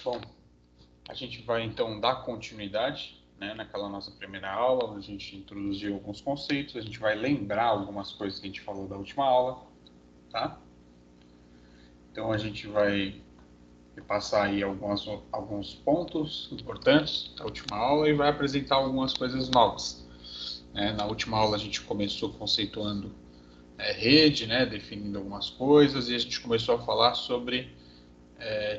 Bom, a gente vai então dar continuidade, né, naquela nossa primeira aula, onde a gente introduziu alguns conceitos, a gente vai lembrar algumas coisas que a gente falou da última aula, tá? Então a gente vai passar aí alguns pontos importantes da última aula e vai apresentar algumas coisas novas. Na última aula a gente começou conceituando rede, né, definindo algumas coisas, e a gente começou a falar sobre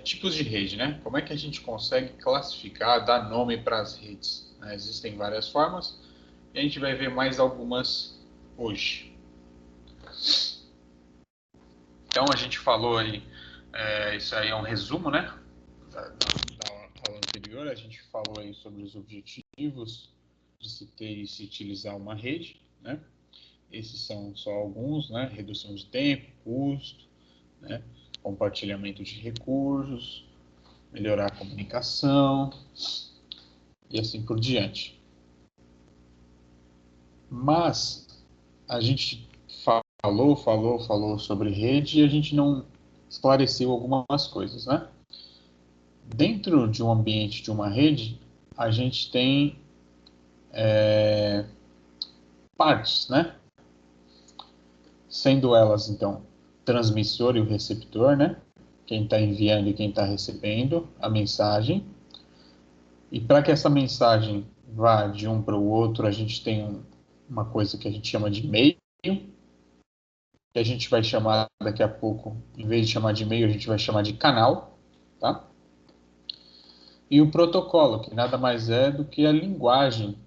tipos de rede, né? Como é que a gente consegue classificar, dar nome para as redes? Né? Existem várias formas e a gente vai ver mais algumas hoje. Então a gente falou aí, isso aí é um resumo, né? Da aula anterior, a gente falou aí sobre os objetivos de se ter e se utilizar uma rede, né? Esses são só alguns, né? Redução de tempo, custo, né? Compartilhamento de recursos, melhorar a comunicação e assim por diante. Mas a gente falou sobre rede e a gente não esclareceu algumas coisas, né? Dentro de um ambiente de uma rede, a gente tem partes, né? Sendo elas, então, transmissor e o receptor, né? Quem está enviando e quem está recebendo a mensagem. E para que essa mensagem vá de um para o outro, a gente tem uma coisa que a gente chama de meio, que a gente vai chamar daqui a pouco, em vez de chamar de meio, a gente vai chamar de canal, tá? E o protocolo, que nada mais é do que a linguagem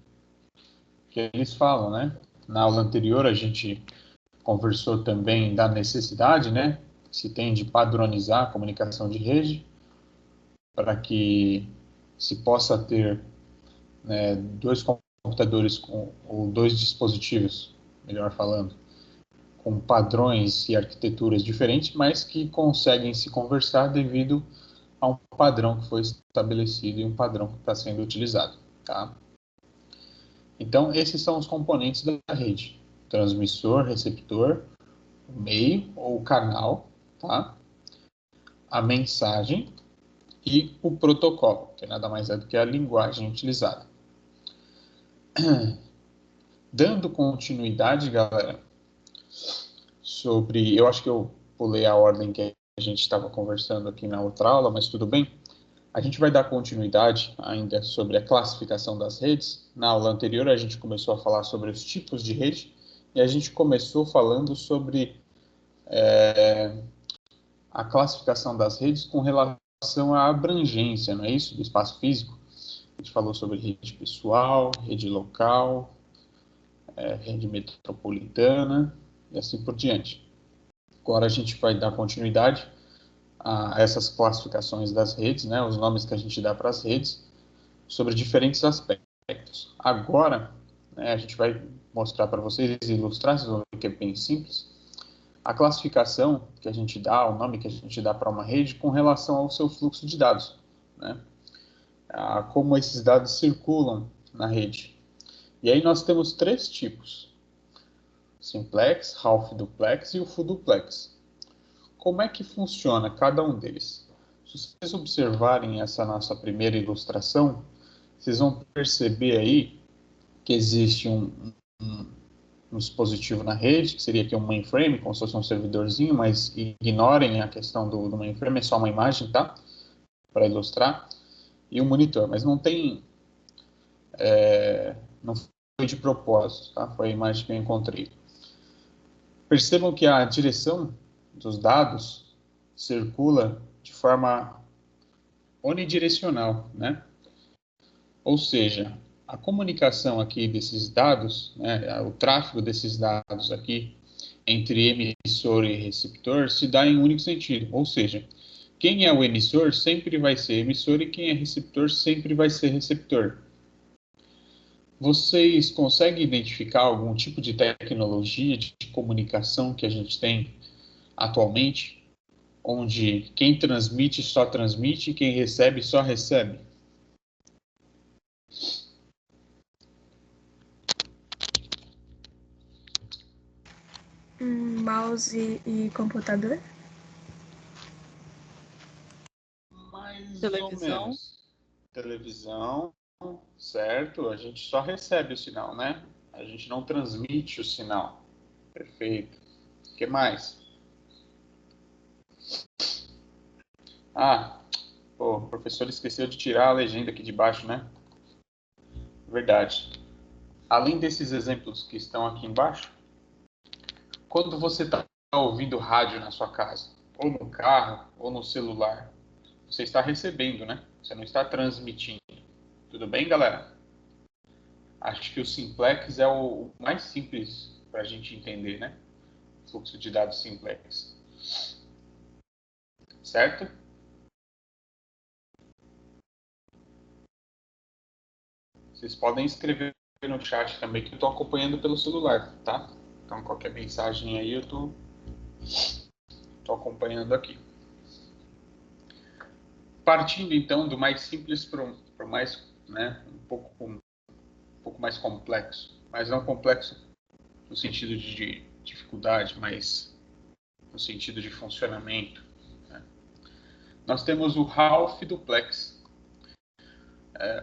que eles falam, né? Na aula anterior a gente conversou também da necessidade, né? Que se tem de padronizar a comunicação de rede para que se possa ter dois computadores ou dois dispositivos, melhor falando, com padrões e arquiteturas diferentes, mas que conseguem se conversar devido a um padrão que foi estabelecido e um padrão que está sendo utilizado, tá? Então, esses são os componentes da rede: transmissor, receptor, o meio ou canal, tá? A mensagem e o protocolo, que nada mais é do que a linguagem utilizada. Dando continuidade, galera, eu acho que eu pulei a ordem que a gente estava conversando aqui na outra aula, mas tudo bem. A gente vai dar continuidade ainda sobre a classificação das redes. Na aula anterior a gente começou a falar sobre os tipos de rede e a gente começou falando sobre a classificação das redes com relação à abrangência, não é isso? Do espaço físico. A gente falou sobre rede pessoal, rede local, rede metropolitana e assim por diante. Agora a gente vai dar continuidade a essas classificações das redes, né, os nomes que a gente dá para as redes, sobre diferentes aspectos. Agora, a gente vai mostrar para vocês, ilustrar, vocês vão ver que é bem simples, a classificação que a gente dá, o nome que a gente dá para uma rede com relação ao seu fluxo de dados, né? Como esses dados circulam na rede. E aí nós temos três tipos: simplex, half duplex e o full duplex. Como é que funciona cada um deles? Se vocês observarem essa nossa primeira ilustração, vocês vão perceber aí que existe um dispositivo na rede, que seria aqui um mainframe, como se fosse um servidorzinho, mas ignorem a questão do mainframe, é só uma imagem, tá? Para ilustrar. E um monitor, mas não tem... não foi de propósito, tá? Foi a imagem que eu encontrei. Percebam que a direção dos dados circula de forma unidirecional, né? Ou seja, a comunicação aqui desses dados, né, o tráfego desses dados aqui entre emissor e receptor se dá em um único sentido. Ou seja, quem é o emissor sempre vai ser emissor e quem é receptor sempre vai ser receptor. Vocês conseguem identificar algum tipo de tecnologia de comunicação que a gente tem atualmente, onde quem transmite só transmite e quem recebe só recebe? Mouse e computador? Mais televisão. menos. Televisão, certo? A gente só recebe o sinal, né? A gente não transmite o sinal. Perfeito. O que mais? O professor esqueceu de tirar a legenda aqui de baixo, né? Verdade. Além desses exemplos que estão aqui embaixo, quando você está ouvindo rádio na sua casa, ou no carro, ou no celular, você está recebendo, né? Você não está transmitindo. Tudo bem, galera? Acho que o simplex é o mais simples para a gente entender, né? Fluxo de dados simplex. Certo? Vocês podem escrever no chat também, que eu estou acompanhando pelo celular, tá? Então, qualquer mensagem aí eu estou acompanhando aqui. Partindo, então, do mais simples para o mais, né, um pouco mais complexo. Mas não complexo no sentido de dificuldade, mas no sentido de funcionamento. Né? Nós temos o Half Duplex.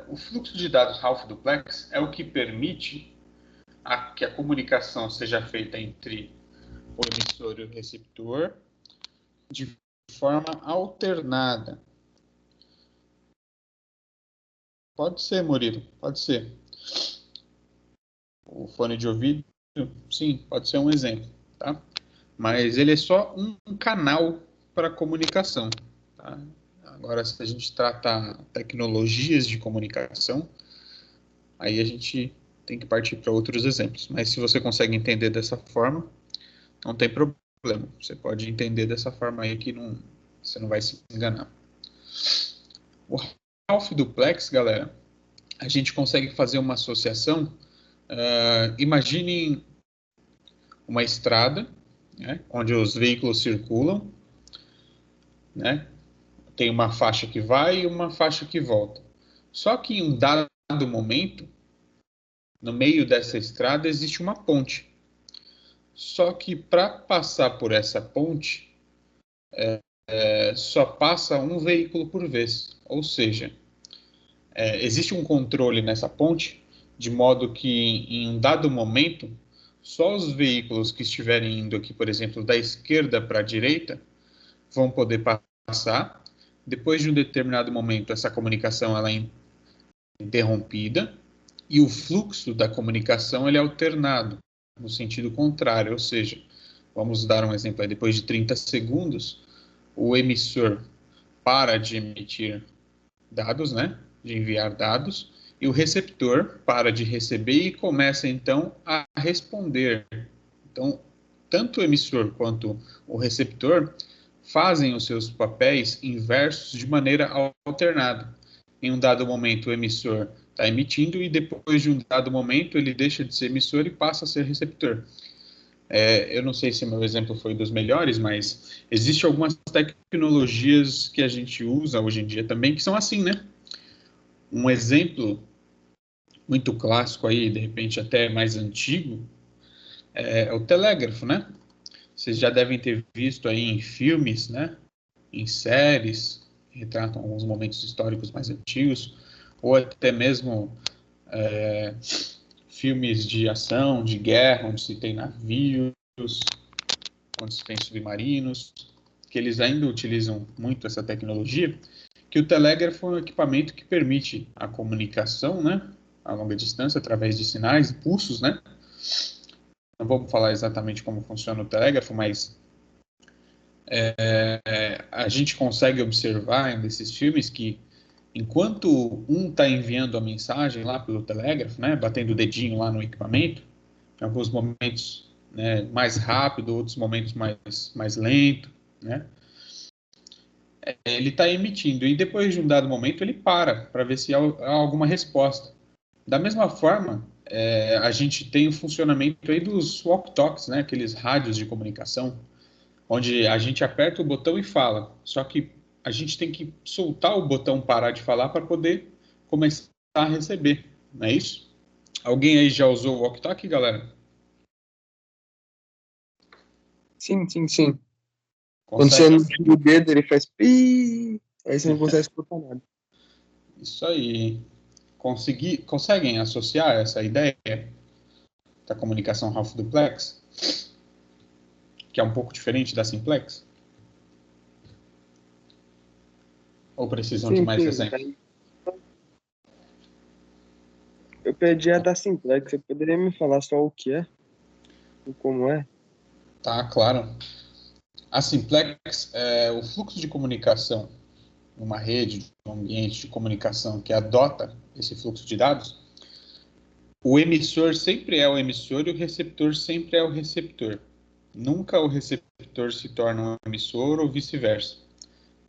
O fluxo de dados Half Duplex é o que permite que a comunicação seja feita entre o emissor e o receptor de forma alternada. Pode ser, Murilo, pode ser. O fone de ouvido, sim, pode ser um exemplo, tá? Mas ele é só um canal para comunicação, tá? Agora, se a gente trata tecnologias de comunicação, aí a gente tem que partir para outros exemplos. Mas se você consegue entender dessa forma, não tem problema. Você pode entender dessa forma aí que você não vai se enganar. O half duplex, galera, a gente consegue fazer uma associação. Imaginem uma estrada, né, onde os veículos circulam, né? Tem uma faixa que vai e uma faixa que volta. Só que em um dado momento, no meio dessa estrada existe uma ponte. Só que para passar por essa ponte, só passa um veículo por vez. Ou seja, existe um controle nessa ponte, de modo que em um dado momento, só os veículos que estiverem indo aqui, por exemplo, da esquerda para a direita, vão poder passar. Depois de um determinado momento, essa comunicação ela é interrompida e o fluxo da comunicação ele é alternado no sentido contrário, ou seja, vamos dar um exemplo aí, depois de 30 segundos, o emissor para de emitir dados, né, de enviar dados, e o receptor para de receber e começa então a responder. Então, tanto o emissor quanto o receptor fazem os seus papéis inversos de maneira alternada. Em um dado momento, o emissor está emitindo e depois de um dado momento ele deixa de ser emissor e passa a ser receptor. Eu não sei se meu exemplo foi dos melhores, mas existem algumas tecnologias que a gente usa hoje em dia também que são assim, né? Um exemplo muito clássico aí, de repente até mais antigo, é o telégrafo, né? Vocês já devem ter visto aí em filmes, né? Em séries, que retratam alguns momentos históricos mais antigos, ou até mesmo filmes de ação, de guerra, onde se tem navios, onde se tem submarinos, que eles ainda utilizam muito essa tecnologia, que o telégrafo é um equipamento que permite a comunicação, né, a longa distância, através de sinais e pulsos, né? Não vou falar exatamente como funciona o telégrafo, mas a gente consegue observar nesses filmes que enquanto um está enviando a mensagem lá pelo telégrafo, né, batendo o dedinho lá no equipamento, em alguns momentos, né, mais rápido, outros momentos mais lento, né, ele está emitindo e depois de um dado momento ele para ver se há alguma resposta. Da mesma forma, a gente tem o funcionamento aí dos walkie-talkies, né, aqueles rádios de comunicação, onde a gente aperta o botão e fala. Só que a gente tem que soltar o botão parar de falar para poder começar a receber, não é isso? Alguém aí já usou o walkie-talkie, galera? Sim, sim, sim. Quando Consegue? você não tira o dedo, ele faz pi. Aí você não consegue escutar nada. Isso aí. Conseguem associar essa ideia da comunicação half duplex, que é um pouco diferente da simplex? Ou precisam de Sim, mais sim. exemplos? Eu pedi a da Simplex. Você poderia me falar só o que é? E como é? Tá, claro. A simplex é o fluxo de comunicação numa rede, um ambiente de comunicação que adota esse fluxo de dados. O emissor sempre é o emissor e o receptor sempre é o receptor. Nunca o receptor se torna um emissor ou vice-versa.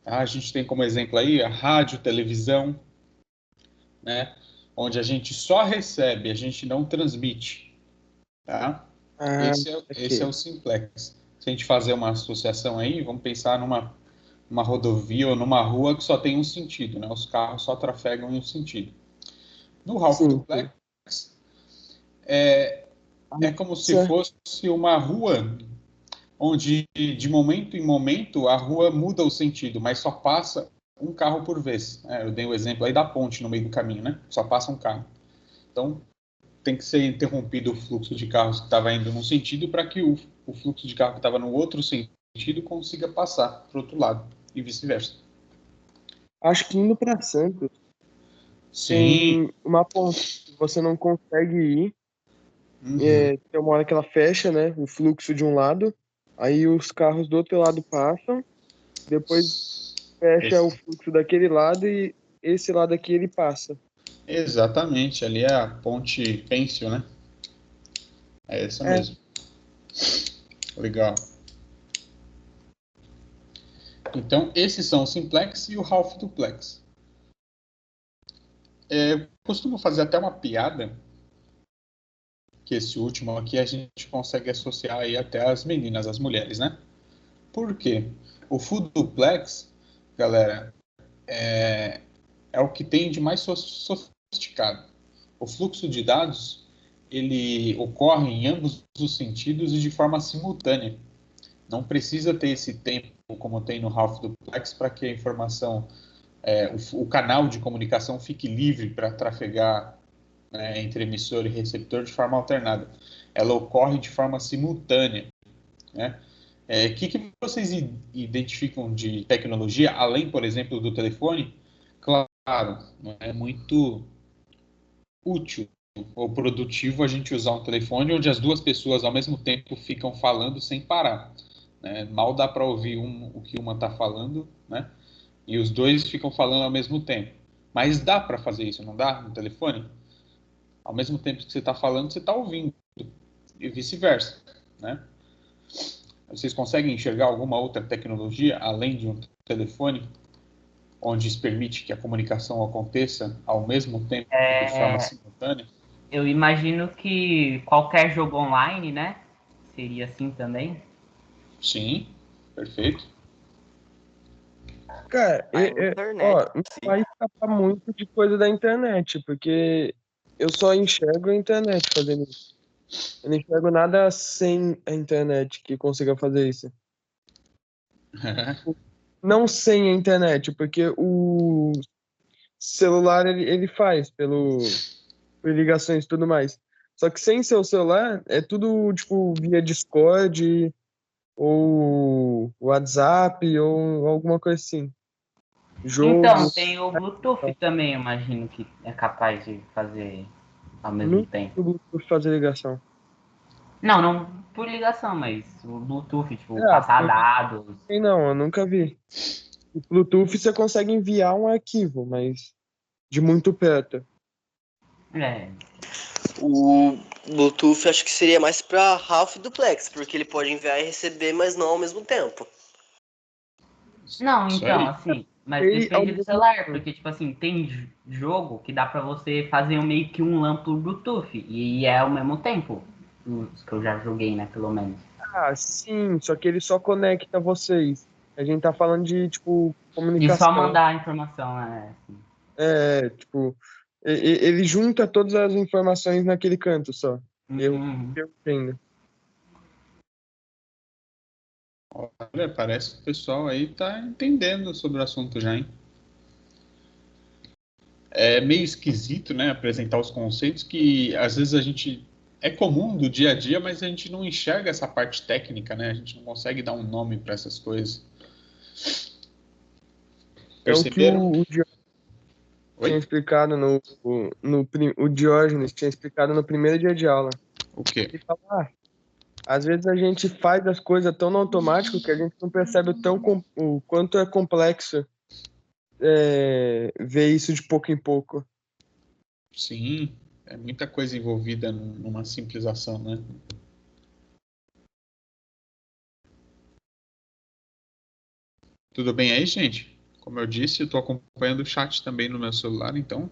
Tá? A gente tem como exemplo aí a rádio, televisão, né? Onde a gente só recebe, a gente não transmite. Tá? Ah, Esse é o aqui. simplex. Se a gente fazer uma associação aí, vamos pensar numa rodovia ou numa rua que só tem um sentido, né? Os carros só trafegam em um sentido. No half Sim, duplex, sim. é, Ah, é como se certo. fosse uma rua onde de momento em momento a rua muda o sentido, mas só passa um carro por vez. Eu dei o exemplo aí da ponte no meio do caminho, né? Só passa um carro. Então tem que ser interrompido o fluxo de carros que estava indo num sentido para que o fluxo de carro que estava no outro sentido consiga passar para o outro lado e vice-versa. Acho que indo para Santos Sim. tem uma ponte que você não consegue ir. Uhum. Tem uma hora que ela fecha, né? O fluxo de um lado. Aí os carros do outro lado passam. Depois fecha o Esse- fluxo daquele lado e esse lado aqui ele passa. exatamente, ali é a ponte Pêncil, né? É essa É, mesmo. Legal. Então, esses são o simplex e o half duplex. Costumo fazer até uma piada, que esse último aqui a gente consegue associar aí até as meninas, as mulheres, né? Por quê? O full duplex, galera, é o que tem de mais sofisticado. O fluxo de dados, ele ocorre em ambos os sentidos e de forma simultânea. Não precisa ter esse tempo como tem no half duplex para que a informação, o canal de comunicação fique livre para trafegar, né, entre emissor e receptor de forma alternada. Ela ocorre de forma simultânea, né? Que vocês identificam de tecnologia, além, por exemplo, do telefone? Claro, não é muito útil ou produtivo a gente usar um telefone onde as duas pessoas ao mesmo tempo ficam falando sem parar, né? Mal dá para ouvir o que uma está falando, né? E os dois ficam falando ao mesmo tempo. Mas dá para fazer isso, não dá? No telefone? Ao mesmo tempo que você está falando, você está ouvindo. E vice-versa, né? Vocês conseguem enxergar alguma outra tecnologia além de um telefone onde isso permite que a comunicação aconteça ao mesmo tempo de forma É, simultânea? eu imagino que qualquer jogo online, né? Seria assim também. Sim, perfeito. cara, A internet, ó, não sim. vai escapar muito de coisa da internet, porque eu só enxergo a internet fazendo isso. Eu não enxergo nada sem a internet que consiga fazer isso. Não sem a internet, porque o celular ele faz por ligações e tudo mais. Só que sem seu celular é tudo tipo via Discord ou WhatsApp ou alguma coisa assim. Então, Jogo. tem o Bluetooth também, eu imagino que é capaz de fazer ao mesmo Nunca tempo. vi o Bluetooth fazer ligação. Não, não por ligação, mas o Bluetooth, tipo, Ah, passar dados. não, eu nunca vi. O Bluetooth você consegue enviar um arquivo, mas de muito perto. É. O Bluetooth acho que seria mais para half duplex, porque ele pode enviar e receber, mas não ao mesmo tempo. Não, Isso então, aí. assim, mas Ele ao depende do mesmo celular, tempo. porque, tipo assim, tem jogo que dá pra você fazer meio que um LAN por Bluetooth, e é ao mesmo tempo, os que eu já joguei, né, pelo menos. Ah, sim, só que ele só conecta vocês. A gente tá falando de, tipo, E só comunicação. mandar a informação, né, assim. Tipo, ele junta todas as informações naquele canto só. Uhum. Eu entendo. Olha, parece que o pessoal aí tá entendendo sobre o assunto já, hein? é meio esquisito, né, apresentar os conceitos que às vezes a gente é comum do dia a dia, mas a gente não enxerga essa parte técnica, né? A gente não consegue dar um nome para essas coisas. É o que Perceberam? o Diógenes tinha Oi? explicado o Diógenes tinha explicado no primeiro dia de aula. O quê? Ele fala, às vezes a gente faz as coisas tão no automático que a gente não percebe o quanto é complexo ver isso de pouco em pouco. Sim, é muita coisa envolvida numa simples ação, né? Tudo bem aí, gente? Como eu disse, eu estou acompanhando o chat também no meu celular, então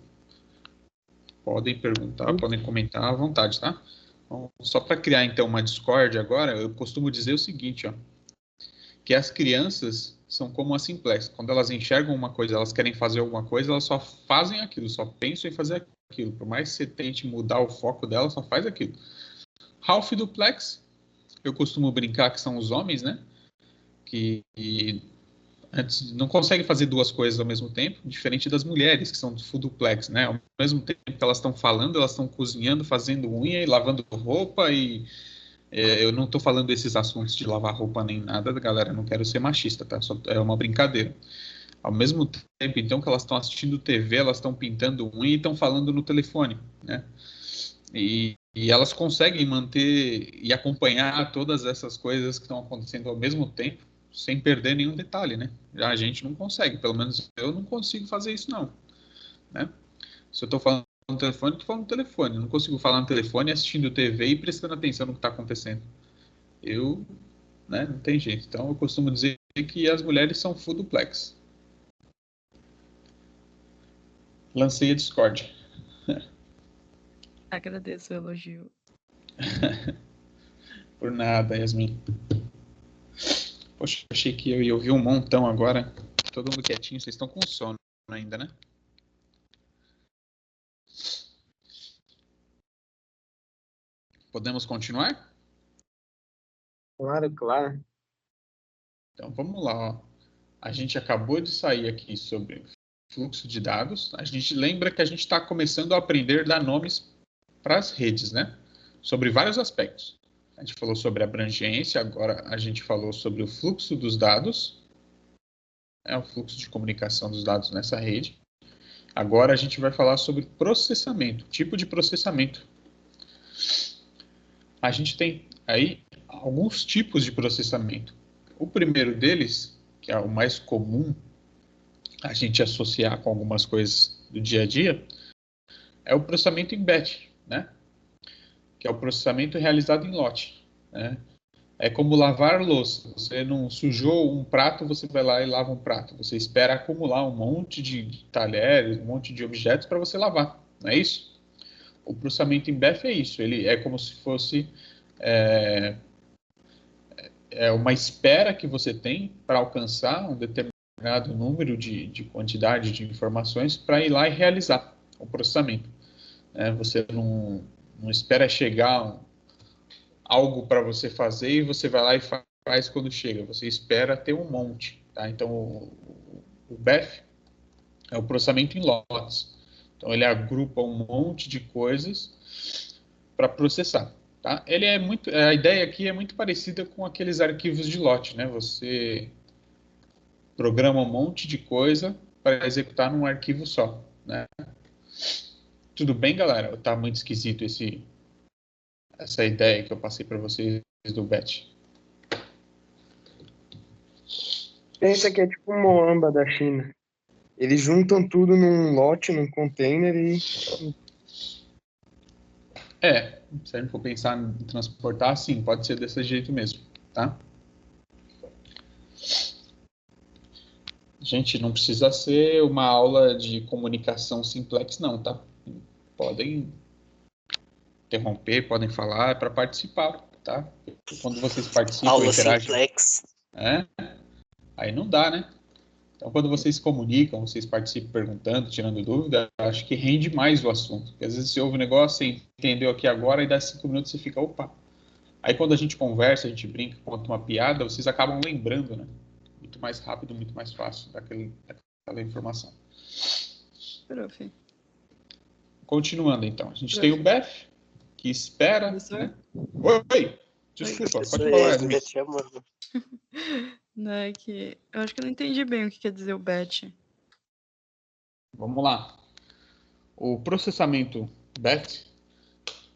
podem perguntar, podem comentar à vontade, tá? Bom, só para criar então uma discórdia agora, eu costumo dizer o seguinte, ó, que as crianças são como a simplex. Quando elas enxergam uma coisa, elas querem fazer alguma coisa, elas só fazem aquilo, só pensam em fazer aquilo. Por mais que você tente mudar o foco dela, só faz aquilo. Ralph Duplex, eu costumo brincar que são os homens, né? Que antes não conseguem fazer duas coisas ao mesmo tempo, diferente das mulheres, que são full duplex, né? Ao mesmo tempo que elas estão falando, elas estão cozinhando, fazendo unha e lavando roupa e eu não estou falando desses assuntos de lavar roupa nem nada, galera, não quero ser machista, tá? Só, é uma brincadeira. Ao mesmo tempo, então, que elas estão assistindo TV, elas estão pintando unha e estão falando no telefone, né? E elas conseguem manter e acompanhar todas essas coisas que estão acontecendo ao mesmo tempo, sem perder nenhum detalhe, né? Já a gente não consegue, pelo menos eu não consigo fazer isso, não, né? Se eu estou falando no telefone, estou falando no telefone. Eu não consigo falar no telefone assistindo TV e prestando atenção no que está acontecendo. Eu, né, não tem jeito. Então, eu costumo dizer que as mulheres são full duplex. Lancei a Discord. Agradeço o elogio. Por nada, Yasmin. Poxa, achei que eu ia ouvir um montão agora. Todo mundo quietinho. Vocês estão com sono ainda, né? Podemos continuar? Claro, claro. Então, vamos lá. Ó. A gente acabou de sair aqui sobre fluxo de dados. A gente lembra que a gente está começando a aprender a dar nomes para as redes, né? Sobre vários aspectos. A gente falou sobre abrangência, agora a gente falou sobre o fluxo dos dados, o fluxo de comunicação dos dados nessa rede. Agora a gente vai falar sobre processamento, tipo de processamento. A gente tem aí alguns tipos de processamento. O primeiro deles, que é o mais comum a gente associar com algumas coisas do dia a dia, é o processamento em batch, né? Que é o processamento realizado em lote, né? É como lavar louça. Você não sujou um prato, você vai lá e lava um prato. Você espera acumular um monte de talheres, um monte de objetos para você lavar, não é isso? O processamento em batch é isso. Ele é como se fosse uma espera que você tem para alcançar um determinado número de quantidade de informações para ir lá e realizar o processamento. Você não espera chegar algo para você fazer e você vai lá e faz quando chega. Você espera ter um monte. Tá? Então, o BEF é o processamento em lotes. Então, ele agrupa um monte de coisas para processar. Tá? A ideia aqui é muito parecida com aqueles arquivos de lote. Né? Você programa um monte de coisa para executar num arquivo só. Né? Tudo bem, galera? Ou tá muito esquisito essa ideia que eu passei para vocês do batch? Pensa que é tipo um Moamba da China. Eles juntam tudo num lote, num container e... Se a gente for pensar em transportar, sim, pode ser desse jeito mesmo, tá? Gente, não precisa ser uma aula de comunicação simplex, não, tá? Podem interromper, podem falar, é para participar, tá? Quando vocês participam, Aula interagem, simplex. aí não dá, né? Então, quando vocês se comunicam, vocês participam perguntando, tirando dúvida, acho que rende mais o assunto. Porque às vezes você ouve um negócio, você entendeu aqui agora, e dá 5 minutos você fica, opa. Aí quando a gente conversa, a gente brinca, conta uma piada, vocês acabam lembrando, né? Muito mais rápido, muito mais fácil daquela informação. Prof. continuando então. A gente tem o Beth, que espera, né? Oi! Desculpa, pode Isso falar, aí, Yasmin. fica te amando. Não, é que eu acho que eu não entendi bem o que quer dizer o batch. Vamos lá. O processamento batch,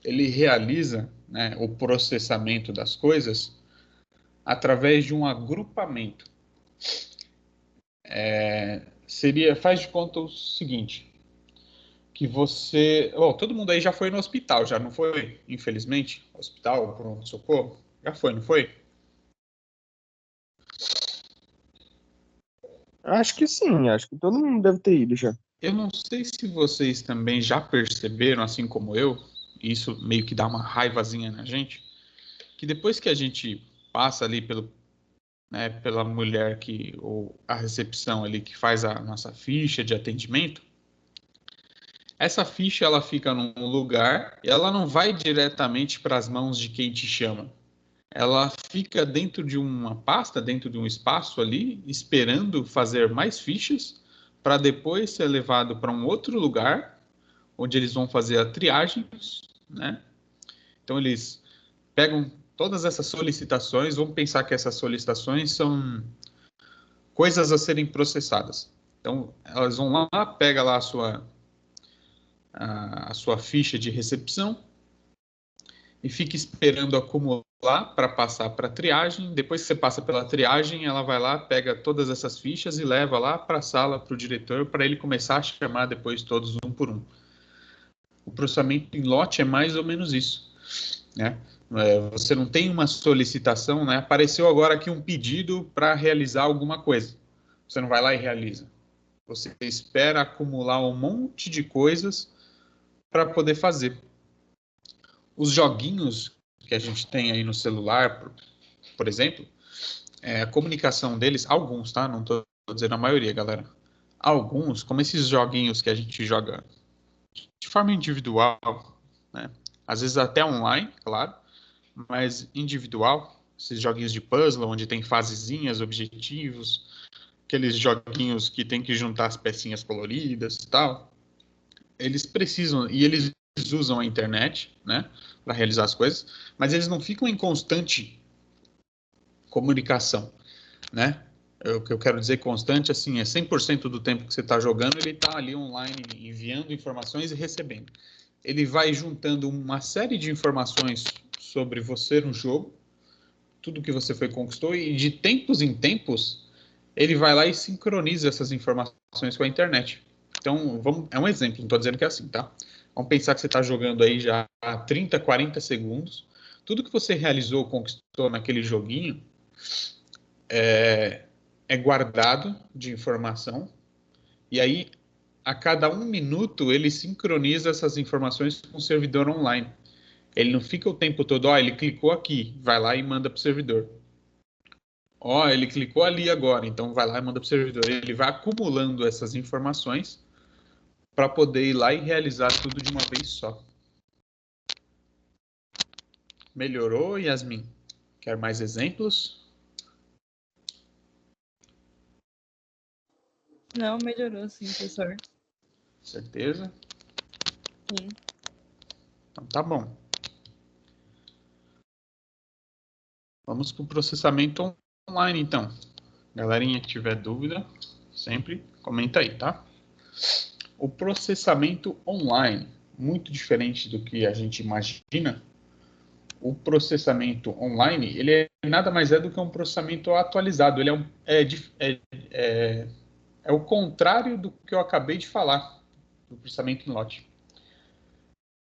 ele realiza, né, o processamento das coisas através de um agrupamento. Faz de conta o seguinte, que você... todo mundo aí já foi no hospital, já não foi? Infelizmente, hospital, pronto-socorro, já foi, não foi? Acho que sim, acho que todo mundo deve ter ido já. Eu não sei se vocês também já perceberam, assim como eu, e isso meio que dá uma raivazinha na gente, que depois que a gente passa ali pela mulher ou a recepção ali que faz a nossa ficha de atendimento, essa ficha ela fica num lugar e ela não vai diretamente para as mãos de quem te chama. Ela fica dentro de uma pasta, dentro de um espaço ali, esperando fazer mais fichas para depois ser levado para um outro lugar, onde eles vão fazer a triagem, né? Então eles pegam todas essas solicitações, vamos pensar que essas solicitações são coisas a serem processadas. Então elas vão lá, pega lá a sua ficha de recepção e fica esperando acumular para passar para a triagem. Depois que você passa pela triagem, ela vai lá, pega todas essas fichas e leva lá para a sala, para o diretor, para ele começar a chamar depois todos um por um. O processamento em lote é mais ou menos isso, né? Você não tem uma solicitação, né? Apareceu agora aqui um pedido para realizar alguma coisa. Você não vai lá e realiza. Você espera acumular um monte de coisas para poder fazer. Os joguinhos que a gente tem aí no celular, por exemplo, a comunicação deles, alguns, tá? Não estou dizendo a maioria, galera. Alguns, como esses joguinhos que a gente joga de forma individual, né? Às vezes até online, claro, mas individual, esses joguinhos de puzzle, onde tem fasezinhas, objetivos, aqueles joguinhos que tem que juntar as pecinhas coloridas e tal, eles precisam, e eles usam a internet, né, para realizar as coisas, mas eles não ficam em constante comunicação, né? O que eu quero dizer constante, assim, é 100% do tempo que você está jogando, ele está ali online, enviando informações e recebendo. Ele vai juntando uma série de informações sobre você no jogo, tudo que você conquistou, e de tempos em tempos, ele vai lá e sincroniza essas informações com a internet. Então, é um exemplo, não estou dizendo que é assim, tá? Vamos pensar que você está jogando aí já há 30, 40 segundos. Tudo que você realizou, conquistou naquele joguinho, é guardado de informação. E aí, a cada 1 minuto, ele sincroniza essas informações com o servidor online. Ele não fica o tempo todo, ele clicou aqui, vai lá e manda para o servidor. Ele clicou ali agora, então vai lá e manda para o servidor. Ele vai acumulando essas informações para poder ir lá e realizar tudo de uma vez só. Melhorou, Yasmin? Quer mais exemplos? Não, melhorou sim, professor. Certeza? Sim. Então tá bom. Vamos para o processamento online, então. Galerinha que tiver dúvida, sempre comenta aí, tá? O processamento online, muito diferente do que a gente imagina, o processamento online, ele nada mais é do que um processamento atualizado. Ele é o contrário do que eu acabei de falar, do processamento em lote.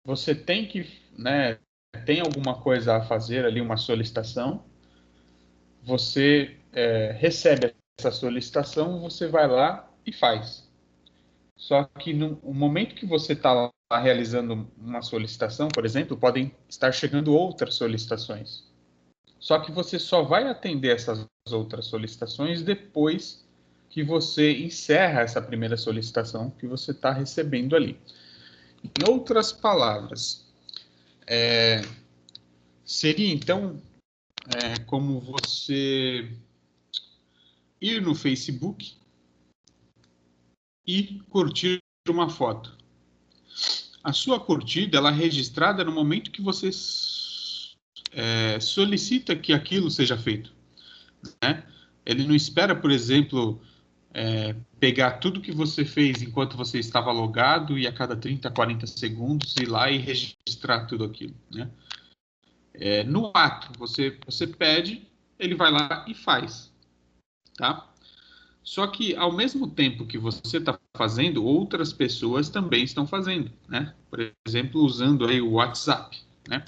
Você tem que, né, tem alguma coisa a fazer ali, uma solicitação, você recebe essa solicitação, você vai lá e faz. Só que no momento que você está lá realizando uma solicitação, por exemplo, podem estar chegando outras solicitações. Só que você só vai atender essas outras solicitações depois que você encerra essa primeira solicitação que você está recebendo ali. Em outras palavras, seria então como você ir no Facebook e curtir uma foto. a sua curtida ela é registrada no momento que você solicita que aquilo seja feito, né? Ele não espera, por exemplo, pegar tudo que você fez enquanto você estava logado e a cada 30, 40 segundos ir lá e registrar tudo aquilo, né? No ato, você pede, ele vai lá e faz, tá? Só que, ao mesmo tempo que você está fazendo, outras pessoas também estão fazendo, né? Por exemplo, usando aí o WhatsApp, né?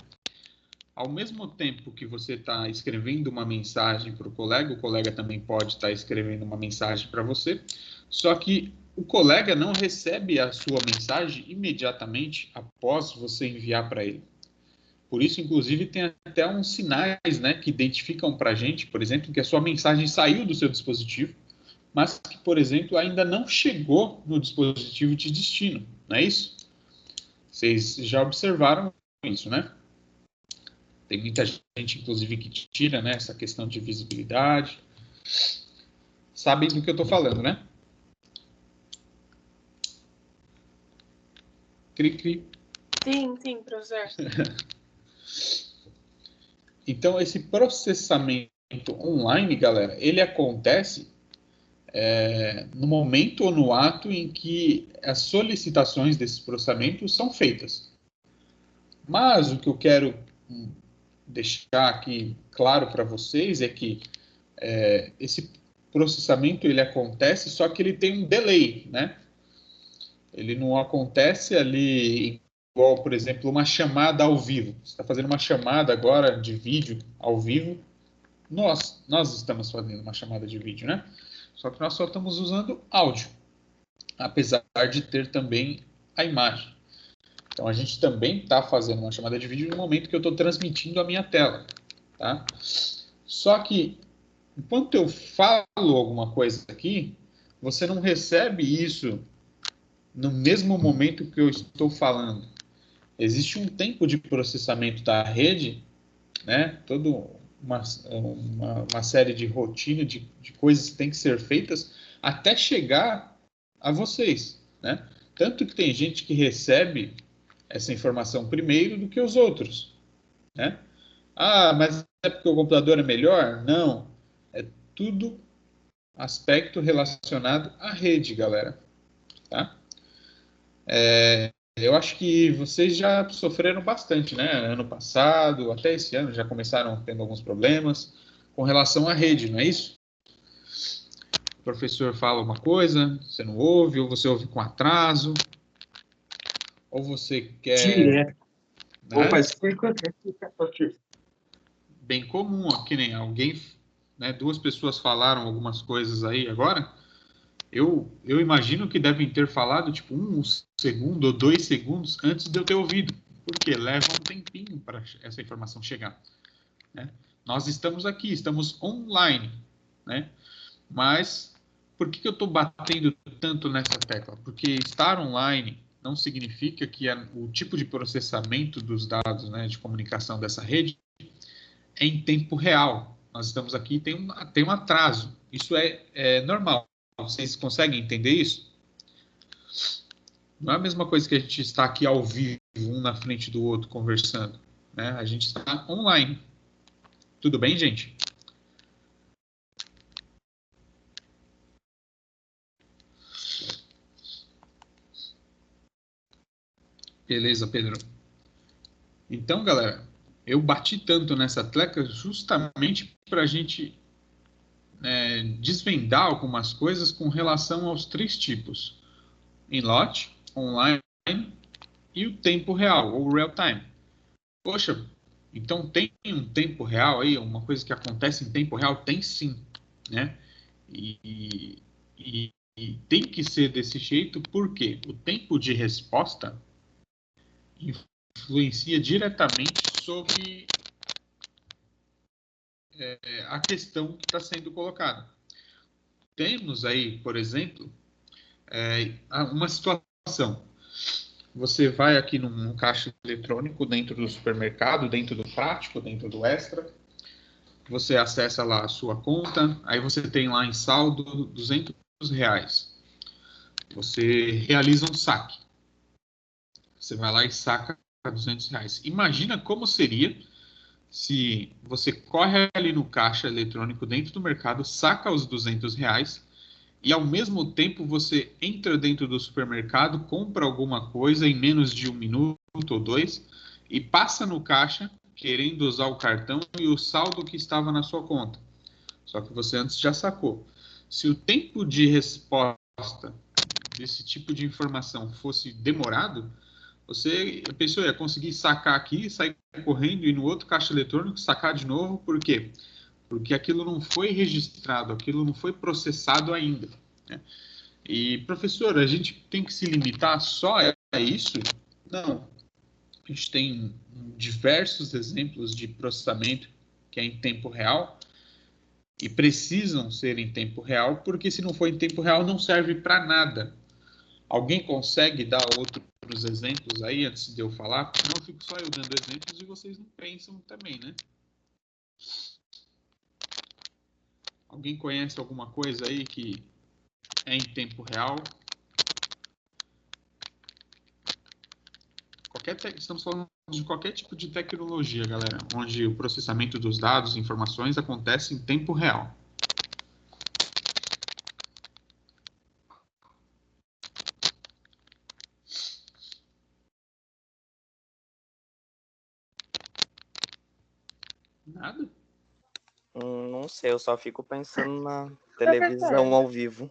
Ao mesmo tempo que você está escrevendo uma mensagem para o colega também pode estar escrevendo uma mensagem para você, só que o colega não recebe a sua mensagem imediatamente após você enviar para ele. Por isso, inclusive, tem até uns sinais, né, que identificam para a gente, por exemplo, que a sua mensagem saiu do seu dispositivo, mas que, por exemplo, ainda não chegou no dispositivo de destino, não é isso? Vocês já observaram isso, né? Tem muita gente, inclusive, que tira, né, essa questão de visibilidade. Sabem do que eu estou falando, né? Cri. Sim, professor. Então, esse processamento online, galera, ele acontece no momento ou no ato em que as solicitações desses processamentos são feitas. Mas o que eu quero deixar aqui claro para vocês é que esse processamento ele acontece, só que ele tem um delay, né? Ele não acontece ali igual, por exemplo, uma chamada ao vivo. Você está fazendo uma chamada agora de vídeo ao vivo. Nós estamos fazendo uma chamada de vídeo, né? Só que nós só estamos usando áudio, apesar de ter também a imagem. Então, a gente também está fazendo uma chamada de vídeo no momento que eu estou transmitindo a minha tela, tá? Só que, enquanto eu falo alguma coisa aqui, você não recebe isso no mesmo momento que eu estou falando. Existe um tempo de processamento da rede, né? Toda uma série de rotina, de coisas que têm que ser feitas até chegar a vocês, né? Tanto que tem gente que recebe essa informação primeiro do que os outros, né? Ah, mas é porque o computador é melhor? Não. É tudo aspecto relacionado à rede, galera. Tá? Eu acho que vocês já sofreram bastante, né? Ano passado, até esse ano, já começaram tendo alguns problemas com relação à rede, não é isso? O professor fala uma coisa, você não ouve, ou você ouve com atraso, ou você quer... Né? Opa, bem comum, ó, que nem alguém, né, duas pessoas falaram algumas coisas aí agora, eu imagino que devem ter falado tipo 1 segundo ou 2 segundos antes de eu ter ouvido, porque leva um tempinho para essa informação chegar, né? Nós estamos aqui, estamos online, né? Mas por que eu estou batendo tanto nessa tecla? Porque estar online não significa que o tipo de processamento dos dados, né, de comunicação dessa rede é em tempo real. Nós estamos aqui e tem um atraso. Isso é normal. Vocês conseguem entender isso? Não é a mesma coisa que a gente está aqui ao vivo, um na frente do outro, conversando, né? A gente está online. Tudo bem, gente? Beleza, Pedro. Então, galera, eu bati tanto nessa tecla justamente para a gente desvendar algumas coisas com relação aos 3 tipos: in-lot, online e o tempo real, ou real time. Poxa, então tem um tempo real aí, uma coisa que acontece em tempo real? Tem sim, né? E tem que ser desse jeito porque o tempo de resposta influencia diretamente sobre a questão que está sendo colocada. Temos aí, por exemplo, uma situação. Você vai aqui num caixa eletrônico dentro do supermercado, dentro do prático, dentro do extra. Você acessa lá a sua conta, aí você tem lá em saldo R$200. Você realiza um saque. Você vai lá e saca R$ 200. Imagina como seria se você corre ali no caixa eletrônico dentro do mercado, saca os R$ 200 e ao mesmo tempo você entra dentro do supermercado, compra alguma coisa em menos de 1 minuto ou 2 e passa no caixa querendo usar o cartão e o saldo que estava na sua conta. Só que você antes já sacou. Se o tempo de resposta desse tipo de informação fosse demorado, a pessoa ia conseguir sacar aqui, sair correndo e no outro caixa eletrônico sacar de novo. Por quê? Porque aquilo não foi registrado, aquilo não foi processado ainda, né? E, professor, a gente tem que se limitar só a isso? Não. A gente tem diversos exemplos de processamento que é em tempo real e precisam ser em tempo real, porque se não for em tempo real não serve para nada. Alguém consegue dar outros exemplos aí antes de eu falar? Não fico só eu dando exemplos e vocês não pensam também, né? Alguém conhece alguma coisa aí que é em tempo real? Estamos falando de qualquer tipo de tecnologia, galera, onde o processamento dos dados e informações acontece em tempo real. Nada? Não sei, eu só fico pensando na televisão ao vivo.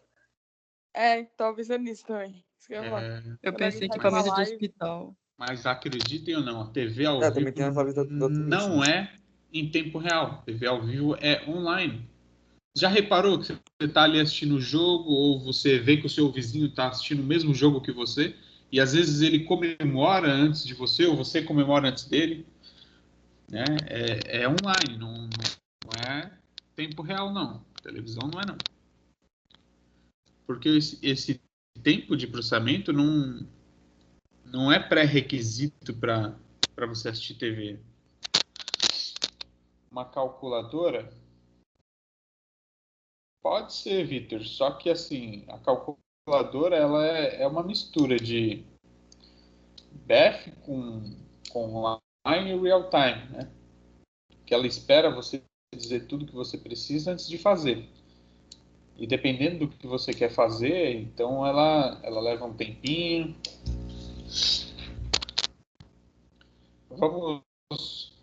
Talvez é nisso também. Isso que eu ia falar. Eu Quando pensei alguém em faz uma equipamento de live- hospital. Mas acreditem ou não, a TV ao Também vivo tem essa visão da Twitch, não né? é em tempo real. TV ao vivo é online. Já reparou que você está ali assistindo o jogo ou você vê que o seu vizinho está assistindo o mesmo jogo que você e às vezes ele comemora antes de você ou você comemora antes dele, né? É online, não é tempo real, não. Televisão não é, não. Porque esse tempo de processamento não é pré-requisito para você assistir TV. Uma calculadora pode ser, Vitor, só que assim, a calculadora ela é uma mistura de BEF com online e real time, né? Que ela espera você dizer tudo que você precisa antes de fazer. E dependendo do que você quer fazer, então ela leva um tempinho.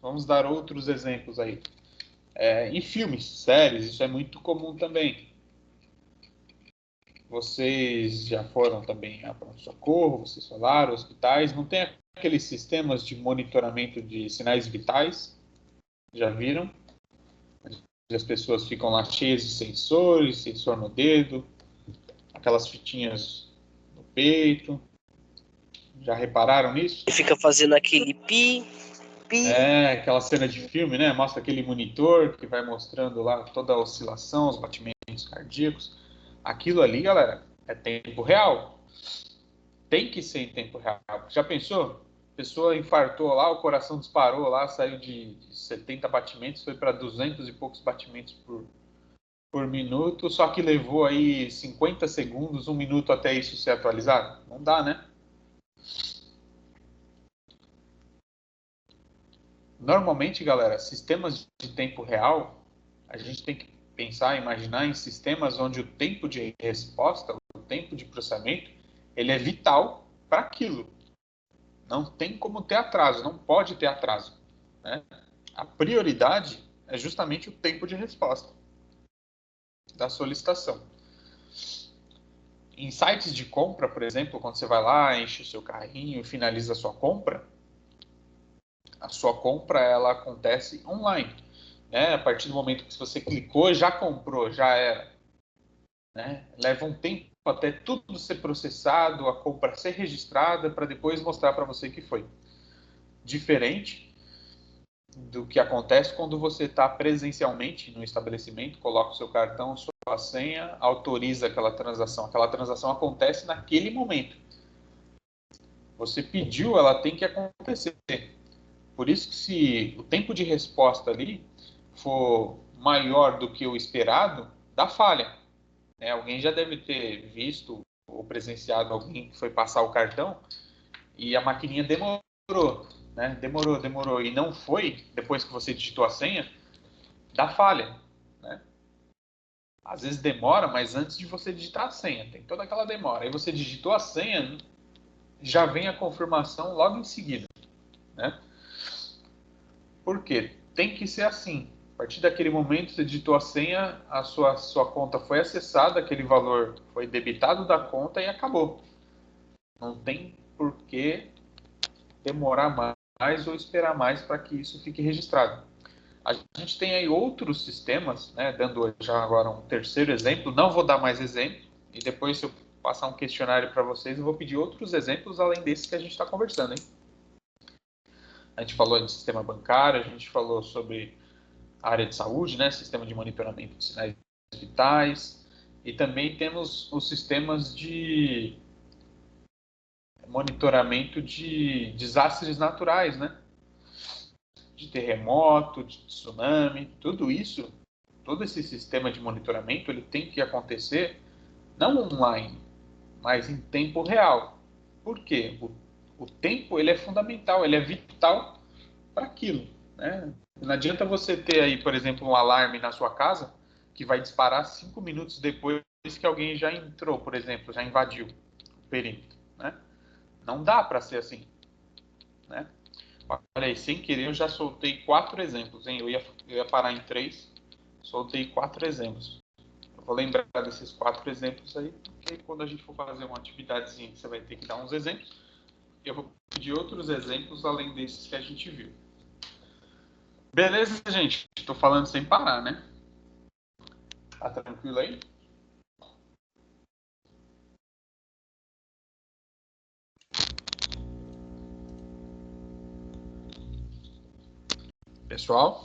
Vamos dar outros exemplos aí. Em filmes, séries, isso é muito comum também. Vocês já foram também a pronto-socorro, vocês falaram, hospitais, não tem aqueles sistemas de monitoramento de sinais vitais? Já viram? As pessoas ficam lá cheias de sensores, sensor no dedo, aquelas fitinhas no peito. Já repararam nisso? E fica fazendo aquele pi. Aquela cena de filme, né? Mostra aquele monitor que vai mostrando lá toda a oscilação, os batimentos cardíacos. Aquilo ali, galera, é tempo real. Tem que ser em tempo real. Já pensou? A pessoa infartou lá, o coração disparou lá, saiu de 70 batimentos, foi para 200 e poucos batimentos por minuto, só que levou aí 50 segundos, 1 minuto até isso ser atualizado? Não dá, né? Normalmente, galera, sistemas de tempo real, a gente tem que pensar, imaginar em sistemas onde o tempo de resposta, o tempo de processamento, ele é vital para aquilo. Não tem como ter atraso, não pode ter atraso, né? A prioridade é justamente o tempo de resposta da solicitação. Em sites de compra, por exemplo, quando você vai lá, enche o seu carrinho e finaliza a sua compra ela acontece online, né? A partir do momento que você clicou, já comprou, já era, né? Leva um tempo até tudo ser processado, a compra ser registrada, para depois mostrar para você que foi. Diferente do que acontece quando você está presencialmente no estabelecimento, coloca o seu cartão, sua senha, autoriza aquela transação. Aquela transação acontece naquele momento. Você pediu, ela tem que acontecer. Por isso que se o tempo de resposta ali for maior do que o esperado, dá falha. Alguém já deve ter visto ou presenciado alguém que foi passar o cartão e a maquininha demorou, né? Demorou e não foi, depois que você digitou a senha, dá falha, né? Às vezes demora, mas antes de você digitar a senha, tem toda aquela demora. Aí você digitou a senha, já vem a confirmação logo em seguida, né? Por quê? Tem que ser assim. A partir daquele momento, você digitou a senha, a sua conta foi acessada, aquele valor foi debitado da conta e acabou. Não tem por que demorar mais ou esperar mais para que isso fique registrado. A gente tem aí outros sistemas, né, dando já agora um terceiro exemplo, não vou dar mais exemplo, e depois se eu passar um questionário para vocês, eu vou pedir outros exemplos além desses que a gente está conversando, hein? A gente falou de sistema bancário, a gente falou sobre a área de saúde, né, sistema de monitoramento de sinais vitais, e também temos os sistemas de monitoramento de desastres naturais, né? De terremoto, de tsunami, tudo isso, todo esse sistema de monitoramento, ele tem que acontecer não online, mas em tempo real. Por quê? O tempo, ele é fundamental, ele é vital para aquilo, né? Não adianta você ter aí, por exemplo, um alarme na sua casa que vai disparar 5 minutos depois que alguém já entrou, por exemplo, já invadiu o perímetro, né? Não dá para ser assim, né? Olha aí, sem querer eu já soltei 4 exemplos, hein? Eu ia parar em 3, soltei 4 exemplos. Eu vou lembrar desses 4 exemplos aí, porque quando a gente for fazer uma atividadezinha, você vai ter que dar uns exemplos. Eu vou pedir outros exemplos além desses que a gente viu. Beleza, gente? Estou falando sem parar, né? Tá tranquilo aí? Pessoal,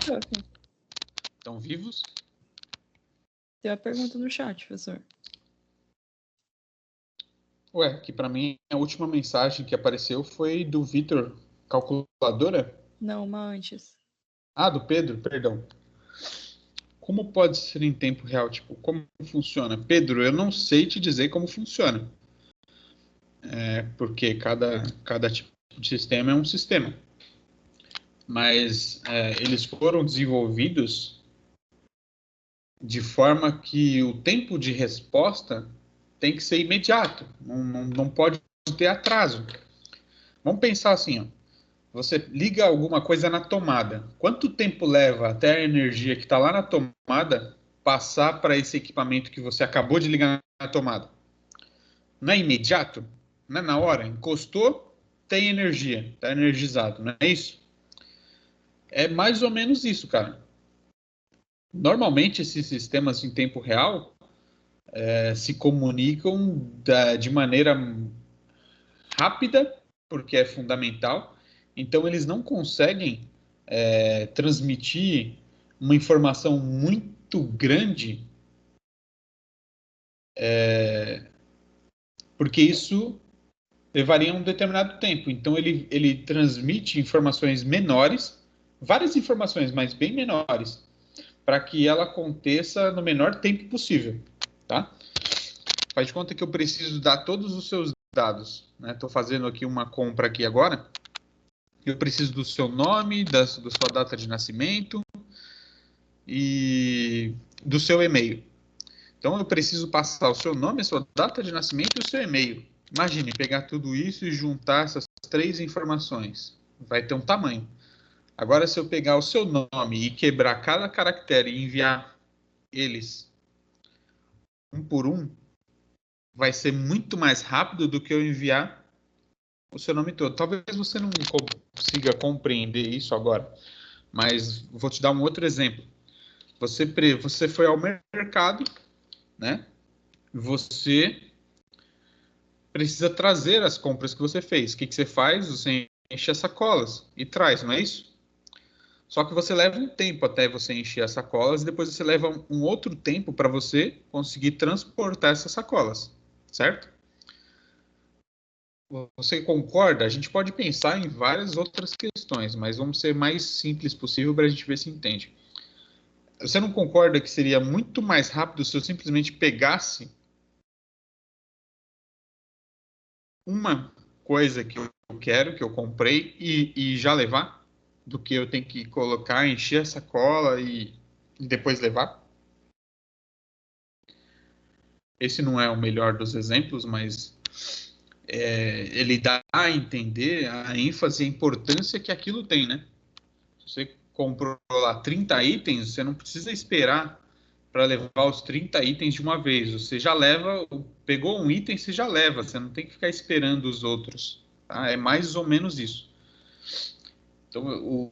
estão vivos? Tem uma pergunta no chat, professor. Ué, que para mim a última mensagem que apareceu foi do Vitor, calculadora? Não, uma antes. Ah, do Pedro, perdão. Como pode ser em tempo real? Tipo, como funciona? Pedro, eu não sei te dizer como funciona. Porque cada tipo de sistema é um sistema. Mas eles foram desenvolvidos de forma que o tempo de resposta tem que ser imediato. Não pode ter atraso. Vamos pensar assim, ó. Você liga alguma coisa na tomada. Quanto tempo leva até a energia que está lá na tomada passar para esse equipamento que você acabou de ligar na tomada? Não é imediato? Não é na hora? Encostou, tem energia, está energizado, não é isso? É mais ou menos isso, cara. Normalmente, esses sistemas em tempo real se comunicam de maneira rápida, porque é fundamental. Então, eles não conseguem transmitir uma informação muito grande, porque isso levaria um determinado tempo. Então, ele transmite informações menores, várias informações, mas bem menores, para que ela aconteça no menor tempo possível, tá? Faz de conta que eu preciso dar todos os seus dados, né? Estou fazendo aqui uma compra aqui agora. Eu preciso do seu nome, da sua data de nascimento e do seu e-mail. Então, eu preciso passar o seu nome, a sua data de nascimento e o seu e-mail. Imagine pegar tudo isso e juntar essas 3 informações. Vai ter um tamanho. Agora, se eu pegar o seu nome e quebrar cada caractere e enviar eles um por um, vai ser muito mais rápido do que eu enviar o seu nome todo. Talvez você não consiga compreender isso agora, mas vou te dar um outro exemplo. Você foi ao mercado, né? Você precisa trazer as compras que você fez. O que você faz? Você enche as sacolas e traz, não é isso? Só que você leva um tempo até você encher as sacolas e depois você leva um outro tempo para você conseguir transportar essas sacolas, certo? Você concorda? A gente pode pensar em várias outras questões, mas vamos ser mais simples possível para a gente ver se entende. Você não concorda que seria muito mais rápido se eu simplesmente pegasse uma coisa que eu quero, que eu comprei, e já levar, do que eu tenho que colocar, encher a sacola e depois levar. Esse não é o melhor dos exemplos, mas ele dá a entender a ênfase e a importância que aquilo tem, né? Se você comprou lá 30 itens, você não precisa esperar para levar os 30 itens de uma vez. Você já leva, pegou um item, você já leva, você não tem que ficar esperando os outros. Tá? É mais ou menos isso. Então,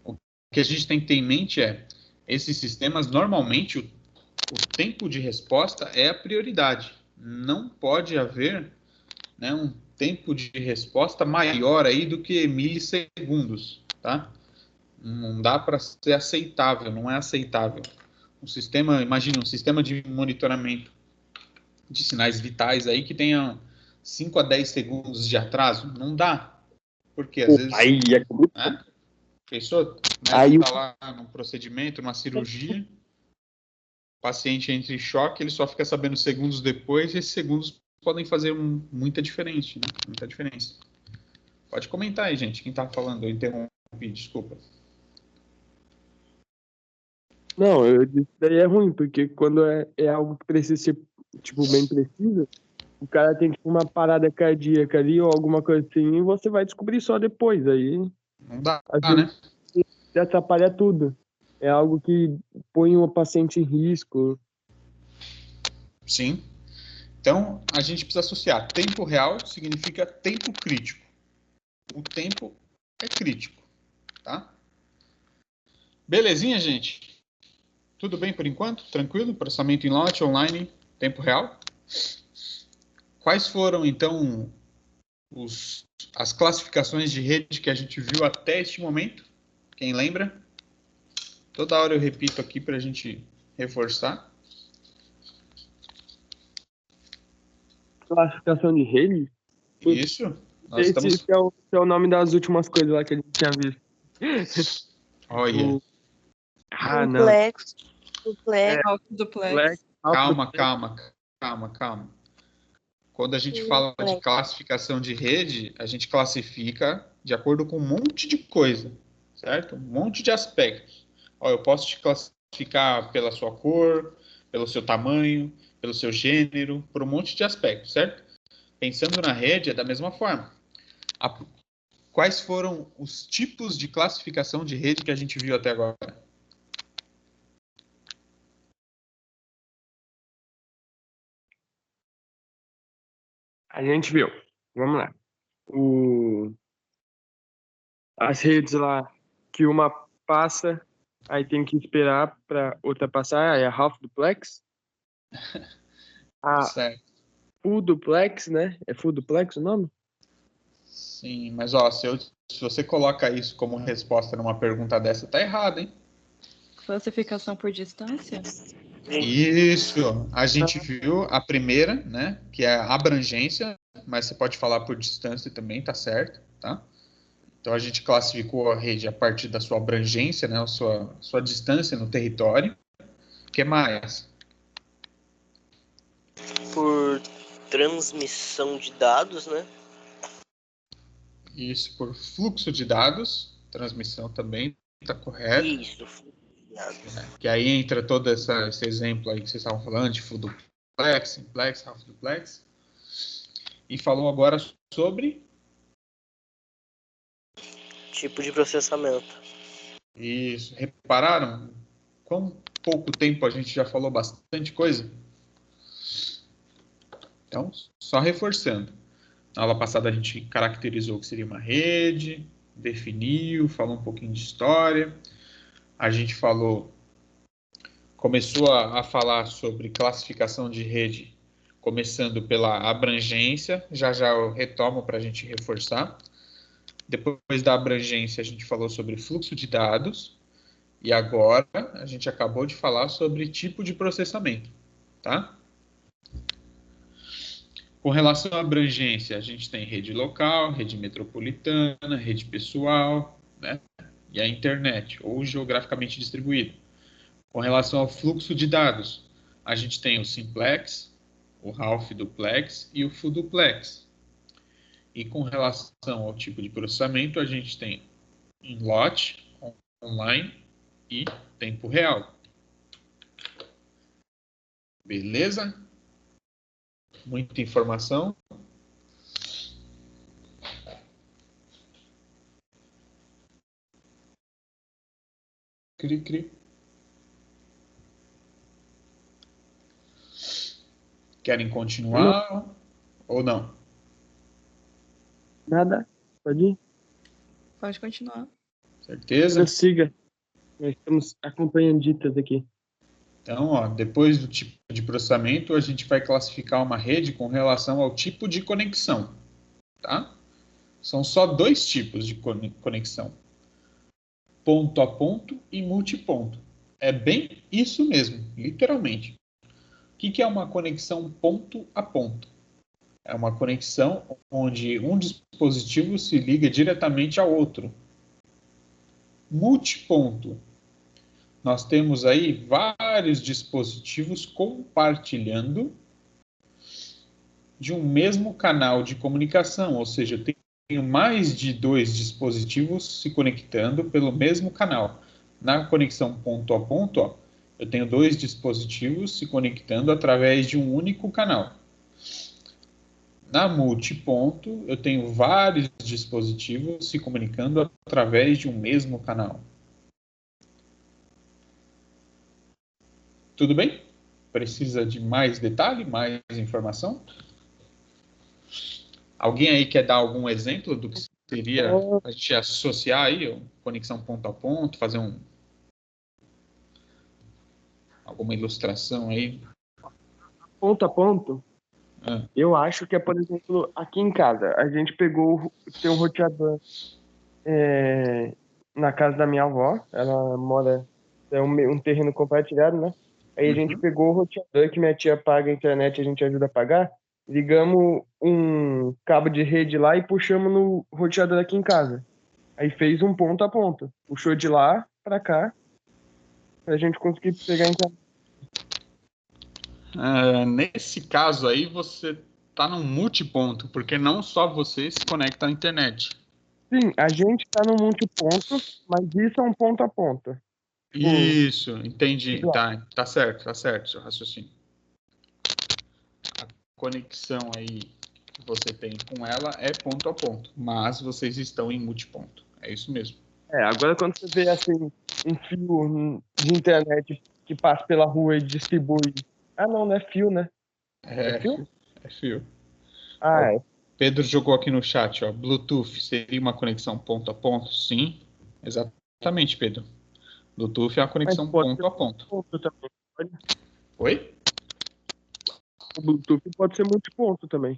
o que a gente tem que ter em mente é, esses sistemas, normalmente, o tempo de resposta é a prioridade. Não pode haver, né, um tempo de resposta maior aí do que milissegundos, tá? Não dá para ser aceitável, não é aceitável. Imagine um sistema de monitoramento de sinais vitais aí que tenha 5 a 10 segundos de atraso. Não dá. Porque às vezes... Aí é complicado. Né? Pensou? Aí Está lá num procedimento, numa cirurgia, o paciente entra em choque, ele só fica sabendo segundos depois, e esses segundos podem fazer muita diferença, né? Muita diferença. Pode comentar aí, gente, quem está falando, eu interrompi, desculpa. Não, eu disse que daí é ruim, porque quando é algo que precisa ser, tipo, bem preciso, o cara tem, tipo, uma parada cardíaca ali ou alguma coisa assim, e você vai descobrir só depois, aí Não dá, às né? vezes atrapalha tudo. É algo que põe o paciente em risco. Sim. Então, a gente precisa associar tempo real significa tempo crítico. O tempo é crítico, tá? Belezinha, gente? Tudo bem por enquanto? Tranquilo? Processamento em lote, online, tempo real? Quais foram, então, as classificações de rede que a gente viu até este momento? Quem lembra? Toda hora eu repito aqui para a gente reforçar. Classificação de rede? Isso. Nós Esse estamos... é o nome das últimas coisas lá que a gente tinha visto. Olha. Ah, não. Duplex. Duplex. Duplex. Calma. Quando a gente fala de classificação de rede, a gente classifica de acordo com um monte de coisa, certo? Um monte de aspectos. Ó, eu posso te classificar pela sua cor, pelo seu tamanho, pelo seu gênero, por um monte de aspectos, certo? Pensando na rede, é da mesma forma. Quais foram os tipos de classificação de rede que a gente viu até agora? A gente viu. Vamos lá. As redes lá, que uma passa, aí tem que esperar para outra passar, aí é half duplex. A Certo. full duplex, né? É full duplex o nome? Sim, mas ó, se você coloca isso como resposta numa pergunta dessa, tá errado, hein? Classificação por distância? Isso, a gente viu a primeira, né, que é a abrangência, mas você pode falar por distância também, tá certo, tá? Então a gente classificou a rede a partir da sua abrangência, né, a sua distância no território. O que mais? Por transmissão de dados, né? Isso, por fluxo de dados, transmissão também, tá correto. Isso, fluxo de dados. Que aí entra todo esse exemplo aí que vocês estavam falando, de full duplex, simplex, half duplex. E falou agora sobre... Tipo de processamento. Isso. Repararam quão pouco tempo a gente já falou bastante coisa? Então, só reforçando. Na aula passada a gente caracterizou o que seria uma rede, definiu, falou um pouquinho de história. A gente começou a falar sobre classificação de rede, começando pela abrangência. Já eu retomo para a gente reforçar. Depois da abrangência, a gente falou sobre fluxo de dados. E agora, a gente acabou de falar sobre tipo de processamento, tá? Com relação à abrangência, a gente tem rede local, rede metropolitana, rede pessoal, né? E a internet, ou geograficamente distribuída. Com relação ao fluxo de dados, a gente tem o simplex, o half duplex e o full duplex. E com relação ao tipo de processamento, a gente tem em lote, online e tempo real. Beleza? Muita informação. Cri. Querem continuar ou não? Nada? Pode ir? Pode continuar. Certeza? Prossiga. Nós estamos acompanhando ditas aqui. Então, ó, depois do tipo de processamento, a gente vai classificar uma rede com relação ao tipo de conexão. Tá? São só 2 tipos de conexão. Ponto a ponto e multiponto. É bem isso mesmo, literalmente. O que é uma conexão ponto a ponto? É uma conexão onde um dispositivo se liga diretamente ao outro. Multiponto. Nós temos aí vários dispositivos compartilhando de um mesmo canal de comunicação, ou seja, eu tenho mais de 2 dispositivos se conectando pelo mesmo canal. Na conexão ponto a ponto, ó, eu tenho 2 dispositivos se conectando através de um único canal. Na multiponto, eu tenho vários dispositivos se comunicando através de um mesmo canal. Tudo bem? Precisa de mais detalhe, mais informação? Alguém aí quer dar algum exemplo do que seria a gente associar aí, conexão ponto a ponto, fazer alguma ilustração aí? Ponto a ponto, Ah, eu acho que é, por exemplo, aqui em casa. A gente tem um roteador na casa da minha avó. Ela mora, um terreno compartilhado, né? Aí a gente pegou o roteador que minha tia paga a internet, a gente ajuda a pagar. Ligamos um cabo de rede lá e puxamos no roteador aqui em casa. Aí fez um ponto a ponto. Puxou de lá pra cá pra gente conseguir pegar a internet. nesse caso aí, você está num multiponto, porque não só você se conecta à internet. Sim, a gente tá no multiponto, mas isso é um ponto a ponto. Isso, entendi. Tá certo seu raciocínio. A conexão aí que você tem com ela é ponto a ponto, mas vocês estão em multiponto. É isso mesmo. Agora quando você vê assim um fio de internet que passa pela rua e distribui. Ah, não é fio, né? É fio? É fio. Ah, Pedro jogou aqui no chat, ó. Bluetooth seria uma conexão ponto a ponto? Sim, exatamente, Pedro. Bluetooth é uma conexão ponto a ponto. Também. Oi? O Bluetooth pode ser multiponto também.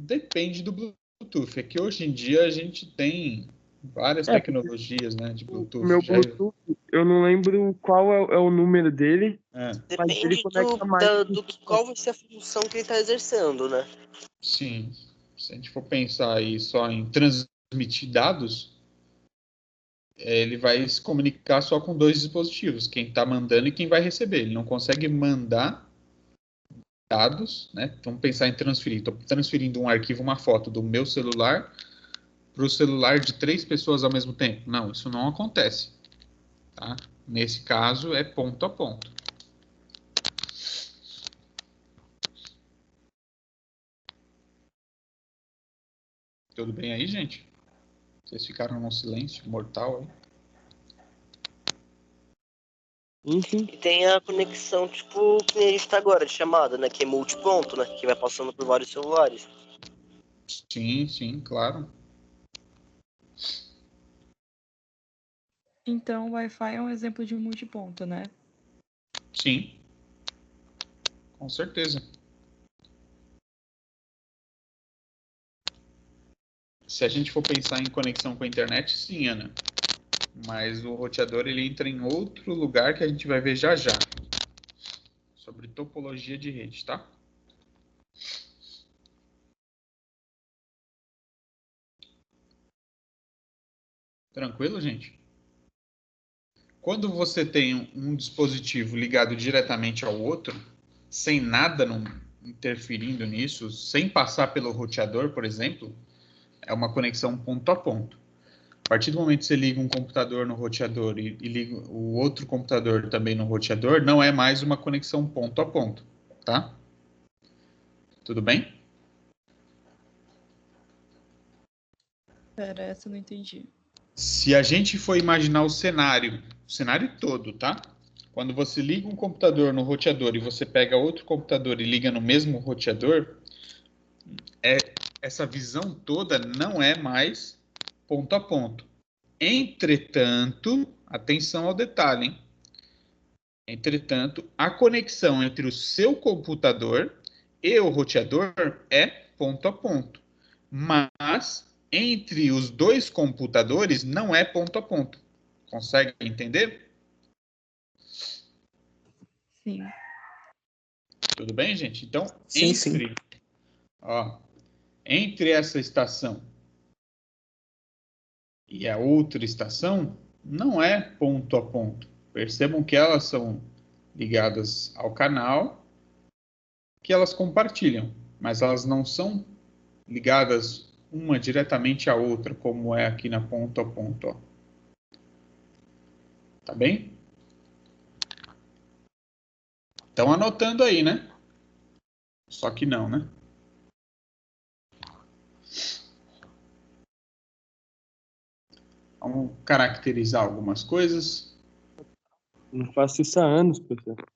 Depende do Bluetooth. É que hoje em dia a gente tem várias tecnologias, né, de Bluetooth. O meu Bluetooth, eu não lembro qual é o número dele. Mas ele Depende conecta mais qual vai ser a função que ele está exercendo, né? Sim. Se a gente for pensar aí só em transmitir dados, ele vai se comunicar só com 2 dispositivos, quem está mandando e quem vai receber. Ele não consegue mandar dados, né? Vamos pensar em transferir. Estou transferindo um arquivo, uma foto do meu celular para o celular de 3 pessoas ao mesmo tempo. Não, isso não acontece. Tá? Nesse caso, é ponto a ponto. Tudo bem aí, gente? Vocês ficaram num silêncio mortal aí? Enfim. E tem a conexão, tipo, que nem a gente tá agora, de chamada, né? Que é multiponto, né? Que vai passando por vários celulares. Sim, claro. Então, o Wi-Fi é um exemplo de multiponto, né? Sim. Com certeza. Se a gente for pensar em conexão com a internet, sim, Ana. Mas o roteador ele entra em outro lugar que a gente vai ver já já. Sobre topologia de rede, tá? Tranquilo, gente? Quando você tem um dispositivo ligado diretamente ao outro, sem nada interferindo nisso, sem passar pelo roteador, por exemplo, é uma conexão ponto a ponto. A partir do momento que você liga um computador no roteador e liga o outro computador também no roteador, não é mais uma conexão ponto a ponto, tá? Tudo bem? Pera, essa eu não entendi. Se a gente for imaginar o cenário todo, tá? Quando você liga um computador no roteador e você pega outro computador e liga no mesmo roteador, essa visão toda não é mais ponto a ponto. Entretanto, atenção ao detalhe, hein? Entretanto, a conexão entre o seu computador e o roteador é ponto a ponto. Mas entre os dois computadores não é ponto a ponto. Consegue entender? Sim. Tudo bem, gente? Então, Sim, sim. Entre essa estação e a outra estação, não é ponto a ponto. Percebam que elas são ligadas ao canal que elas compartilham, mas elas não são ligadas uma diretamente à outra, como é aqui na ponto a ponto. Ó. Tá bem? Estão anotando aí, né? Só que não, né? Vamos caracterizar algumas coisas. Não faço isso há anos, professor.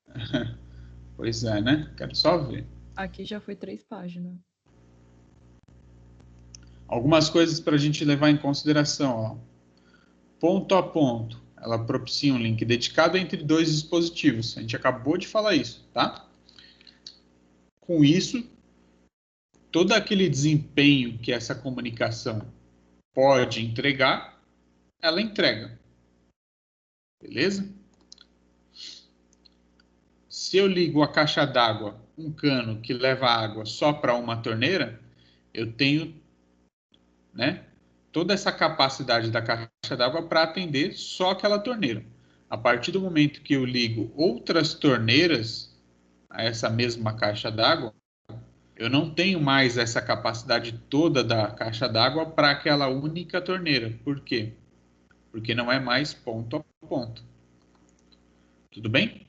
Pois é, né? Quero só ver. Aqui já foi 3 páginas. Algumas coisas para a gente levar em consideração. Ó. Ponto a ponto. Ela propicia um link dedicado entre dois dispositivos. A gente acabou de falar isso, tá? Com isso, todo aquele desempenho que essa comunicação pode entregar, ela entrega. Beleza? Se eu ligo a caixa d'água, um cano que leva água só para uma torneira, eu tenho, né, toda essa capacidade da caixa d'água para atender só aquela torneira. A partir do momento que eu ligo outras torneiras a essa mesma caixa d'água, eu não tenho mais essa capacidade toda da caixa d'água para aquela única torneira. Por quê? Porque não é mais ponto a ponto. Tudo bem?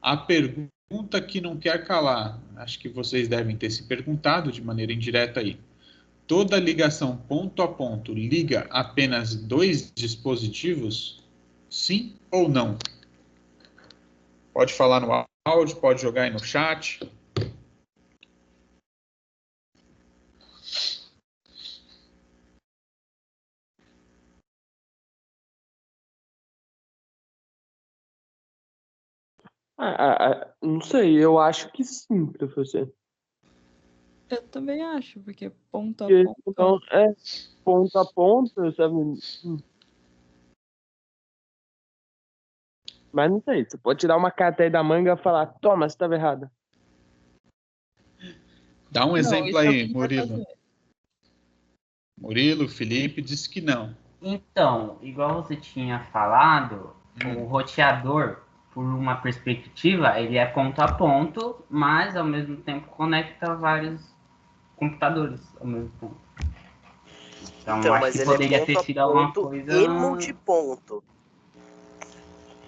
A pergunta que não quer calar, acho que vocês devem ter se perguntado de maneira indireta aí. Toda ligação ponto a ponto liga apenas dois dispositivos? Sim ou não? Pode falar no áudio, pode jogar aí no chat. Não sei, eu acho que sim, professor. Eu também acho, porque ponto a Porque, ponto. então, ponto a ponto, sabe? Mas não sei, você pode tirar uma carta aí da manga e falar, toma, você estava errada. Dá um exemplo isso aí, alguém vai Murilo. fazer. Murilo, Felipe, disse que não. Então, igual você tinha falado, o roteador, por uma perspectiva, ele é ponto a ponto, mas ao mesmo tempo conecta vários computadores ao mesmo tempo. Então, Então, acho mas que ele é poderia ter ponto sido a alguma ponto coisa. e multiponto.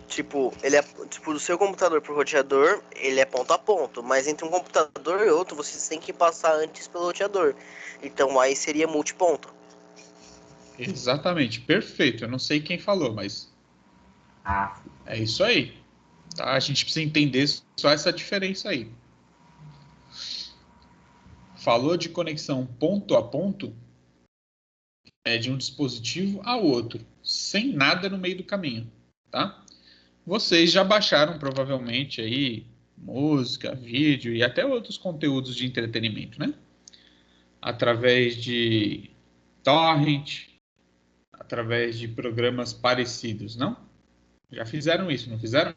Tipo, ele é tipo do seu computador pro roteador, ele é ponto a ponto, mas entre um computador e outro, vocês têm que passar antes pelo roteador. Então aí seria multiponto. Exatamente, perfeito. Eu não sei quem falou, mas Ah, é isso aí. Tá? A gente precisa entender só essa diferença aí. Falou de conexão ponto a ponto, é de um dispositivo ao outro, sem nada no meio do caminho, tá? Vocês já baixaram provavelmente aí música, vídeo e até outros conteúdos de entretenimento, né? Através de torrent, através de programas parecidos, não? Já fizeram isso, não fizeram?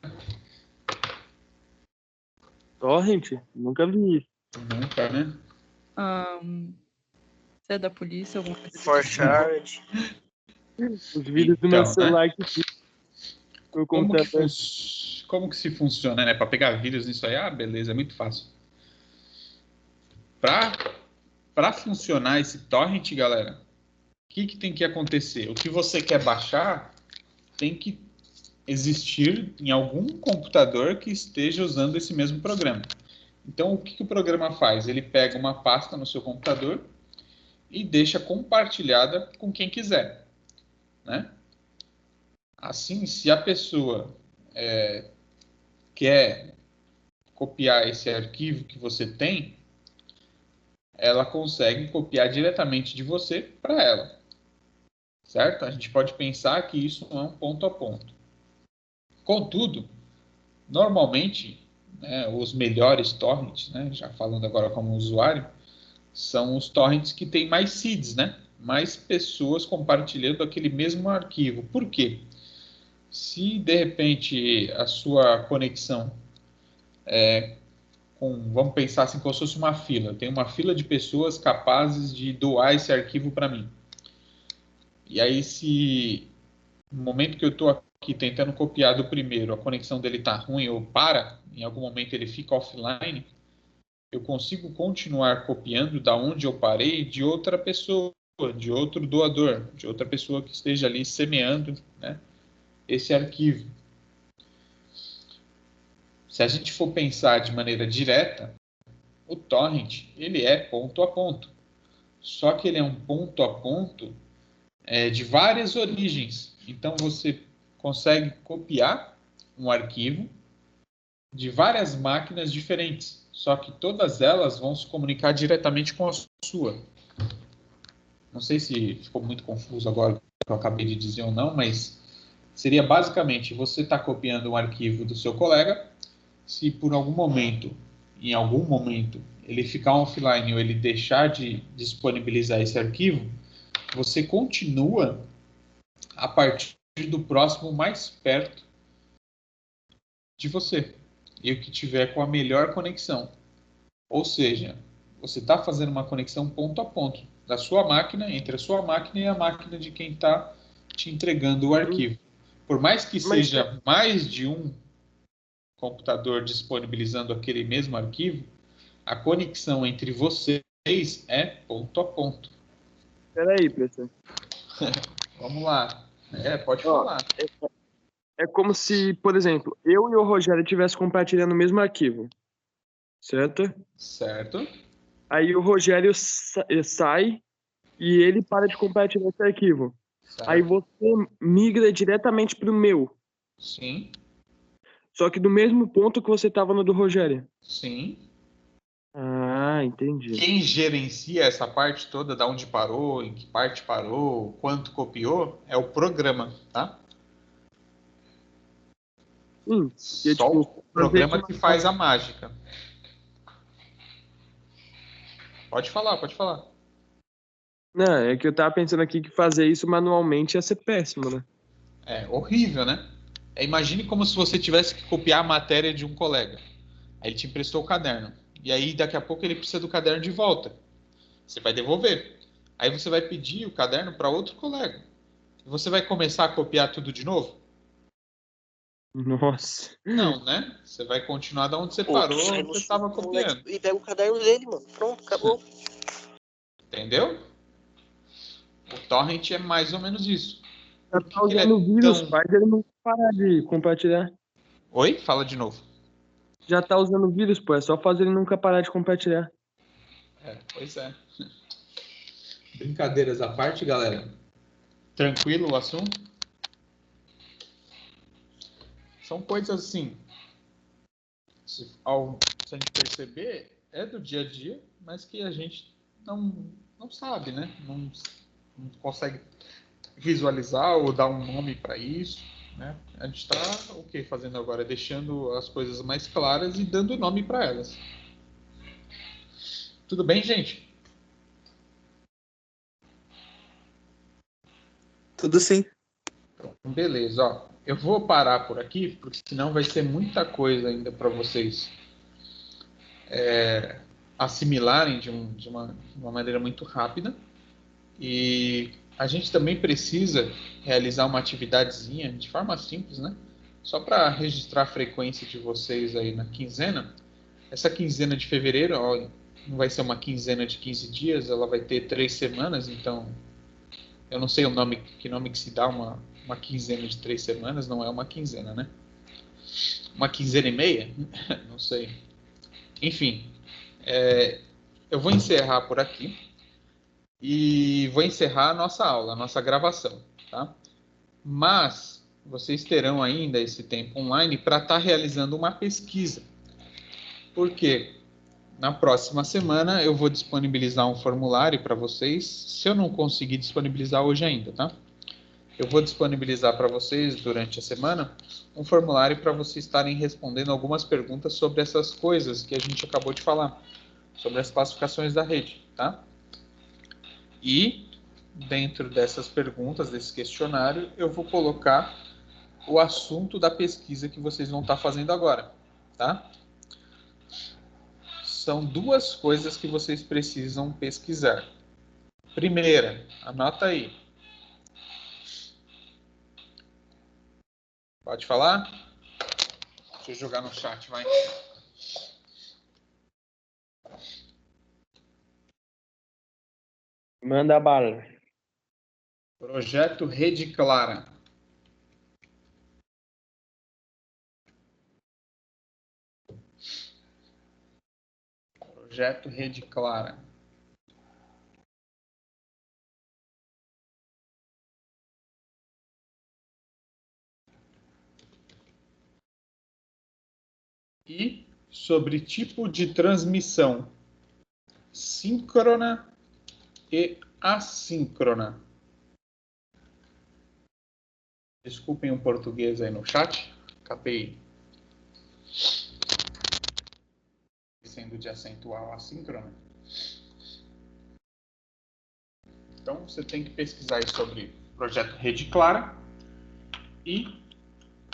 Torrent? Nunca vi isso. Nunca, né? Você é da polícia, alguma coisa For do tipo? charge. Os vídeos do meu Então, né? celular que fica no computador. Como que se funciona, né? Para pegar vírus nisso aí, beleza, é muito fácil. Para funcionar esse torrent, galera, o que tem que acontecer? O que você quer baixar tem que existir em algum computador que esteja usando esse mesmo programa. Então, o que o programa faz? Ele pega uma pasta no seu computador e deixa compartilhada com quem quiser, né? Assim, se a pessoa quer copiar esse arquivo que você tem, ela consegue copiar diretamente de você para ela, certo? A gente pode pensar que isso não é um ponto a ponto. Contudo, normalmente, né, os melhores torrents, né, já falando agora como usuário, são os torrents que têm mais seeds, né? Mais pessoas compartilhando aquele mesmo arquivo. Por quê? Se de repente a sua conexão vamos pensar assim como se fosse uma fila, tem uma fila de pessoas capazes de doar esse arquivo para mim. E aí, se no momento que eu estou aqui tentando copiar do primeiro, a conexão dele está ruim ou em algum momento ele fica offline, eu consigo continuar copiando da onde eu parei de outra pessoa, de outro doador, de outra pessoa que esteja ali semeando, né, esse arquivo. Se a gente for pensar de maneira direta, o torrent ele é ponto a ponto. Só que ele é um ponto a ponto de várias origens. Então você consegue copiar um arquivo de várias máquinas diferentes. Só que todas elas vão se comunicar diretamente com a sua. Não sei se ficou muito confuso agora o que eu acabei de dizer ou não, mas seria basicamente você está copiando um arquivo do seu colega. Se por algum momento, em algum momento, ele ficar offline ou ele deixar de disponibilizar esse arquivo, você continua a partir do próximo mais perto de você e o que tiver com a melhor conexão. Ou seja, você está fazendo uma conexão ponto a ponto da sua máquina, entre a sua máquina e a máquina de quem está te entregando o arquivo. Por mais que seja mais de um computador disponibilizando aquele mesmo arquivo, a conexão entre vocês é ponto a ponto. Peraí, professor. Vamos lá. Pode falar. É como se, por exemplo, eu e o Rogério estivéssemos compartilhando o mesmo arquivo, certo? Certo. Aí o Rogério sai e ele para de compartilhar esse arquivo. Certo. Aí você migra diretamente para o meu. Sim. Só que do mesmo ponto que você estava no do Rogério. Sim. Ah, entendi. Quem gerencia essa parte toda, da onde parou, em que parte parou, quanto copiou, é o programa, tá? Sim. Só o programa que faz a mágica. Pode falar. Não, é que eu tava pensando aqui que fazer isso manualmente ia ser péssimo, né? É horrível, né? Imagine como se você tivesse que copiar a matéria de um colega. Aí ele te emprestou o caderno. E aí, daqui a pouco, ele precisa do caderno de volta. Você vai devolver. Aí você vai pedir o caderno para outro colega. E você vai começar a copiar tudo de novo? Nossa. Não, né? Você vai continuar da onde você parou, onde você estava copiando. E pega o caderno dele, mano. Pronto, acabou. Entendeu? O torrent é mais ou menos isso. Já tá usando vírus, faz ele não parar de compartilhar. Oi? Fala de novo. Já tá usando vírus, pô. É só fazer ele nunca parar de compartilhar. Pois é. Brincadeiras à parte, galera. Tranquilo o assunto? São coisas assim. Se a gente perceber, é do dia a dia, mas que a gente não sabe, né? Não consegue visualizar ou dar um nome para isso, né? A gente está fazendo agora? Deixando as coisas mais claras e dando nome para elas. Tudo bem, gente? Tudo sim. Então, beleza, ó. Eu vou parar por aqui, porque senão vai ser muita coisa ainda para vocês assimilarem de uma maneira muito rápida. E a gente também precisa realizar uma atividadezinha de forma simples, né? Só para registrar a frequência de vocês aí na quinzena. Essa quinzena de fevereiro, ó, não vai ser uma quinzena de 15 dias, ela vai ter 3 semanas, então eu não sei que nome que se dá uma quinzena de 3 semanas, não é uma quinzena, né? Uma quinzena e meia? Não sei. Enfim, eu vou encerrar por aqui e vou encerrar a nossa aula, a nossa gravação, tá? Mas vocês terão ainda esse tempo online para estar realizando uma pesquisa. Por quê? Na próxima semana eu vou disponibilizar um formulário para vocês, se eu não conseguir disponibilizar hoje ainda, tá? Eu vou disponibilizar para vocês durante a semana um formulário para vocês estarem respondendo algumas perguntas sobre essas coisas que a gente acabou de falar, sobre as classificações da rede, tá? E dentro dessas perguntas, desse questionário, eu vou colocar o assunto da pesquisa que vocês vão estar fazendo agora, tá? São 2 coisas que vocês precisam pesquisar. Primeira, anota aí. Pode falar? Deixa eu jogar no chat, vai. Manda bala. Projeto Rede Clara. Projeto Rede Clara. E sobre tipo de transmissão síncrona e assíncrona. Desculpem o português aí no chat. Acabei esquecendo de acentuar o assíncrona. Então, você tem que pesquisar aí sobre projeto Rede Clara e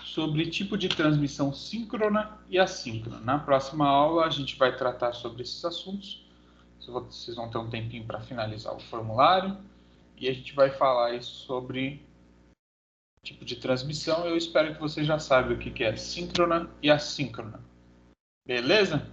sobre tipo de transmissão síncrona e assíncrona. Na próxima aula, a gente vai tratar sobre esses assuntos. Vocês vão ter um tempinho para finalizar o formulário e a gente vai falar aí sobre tipo de transmissão. Eu espero que você já saiba o que é síncrona e assíncrona. Beleza?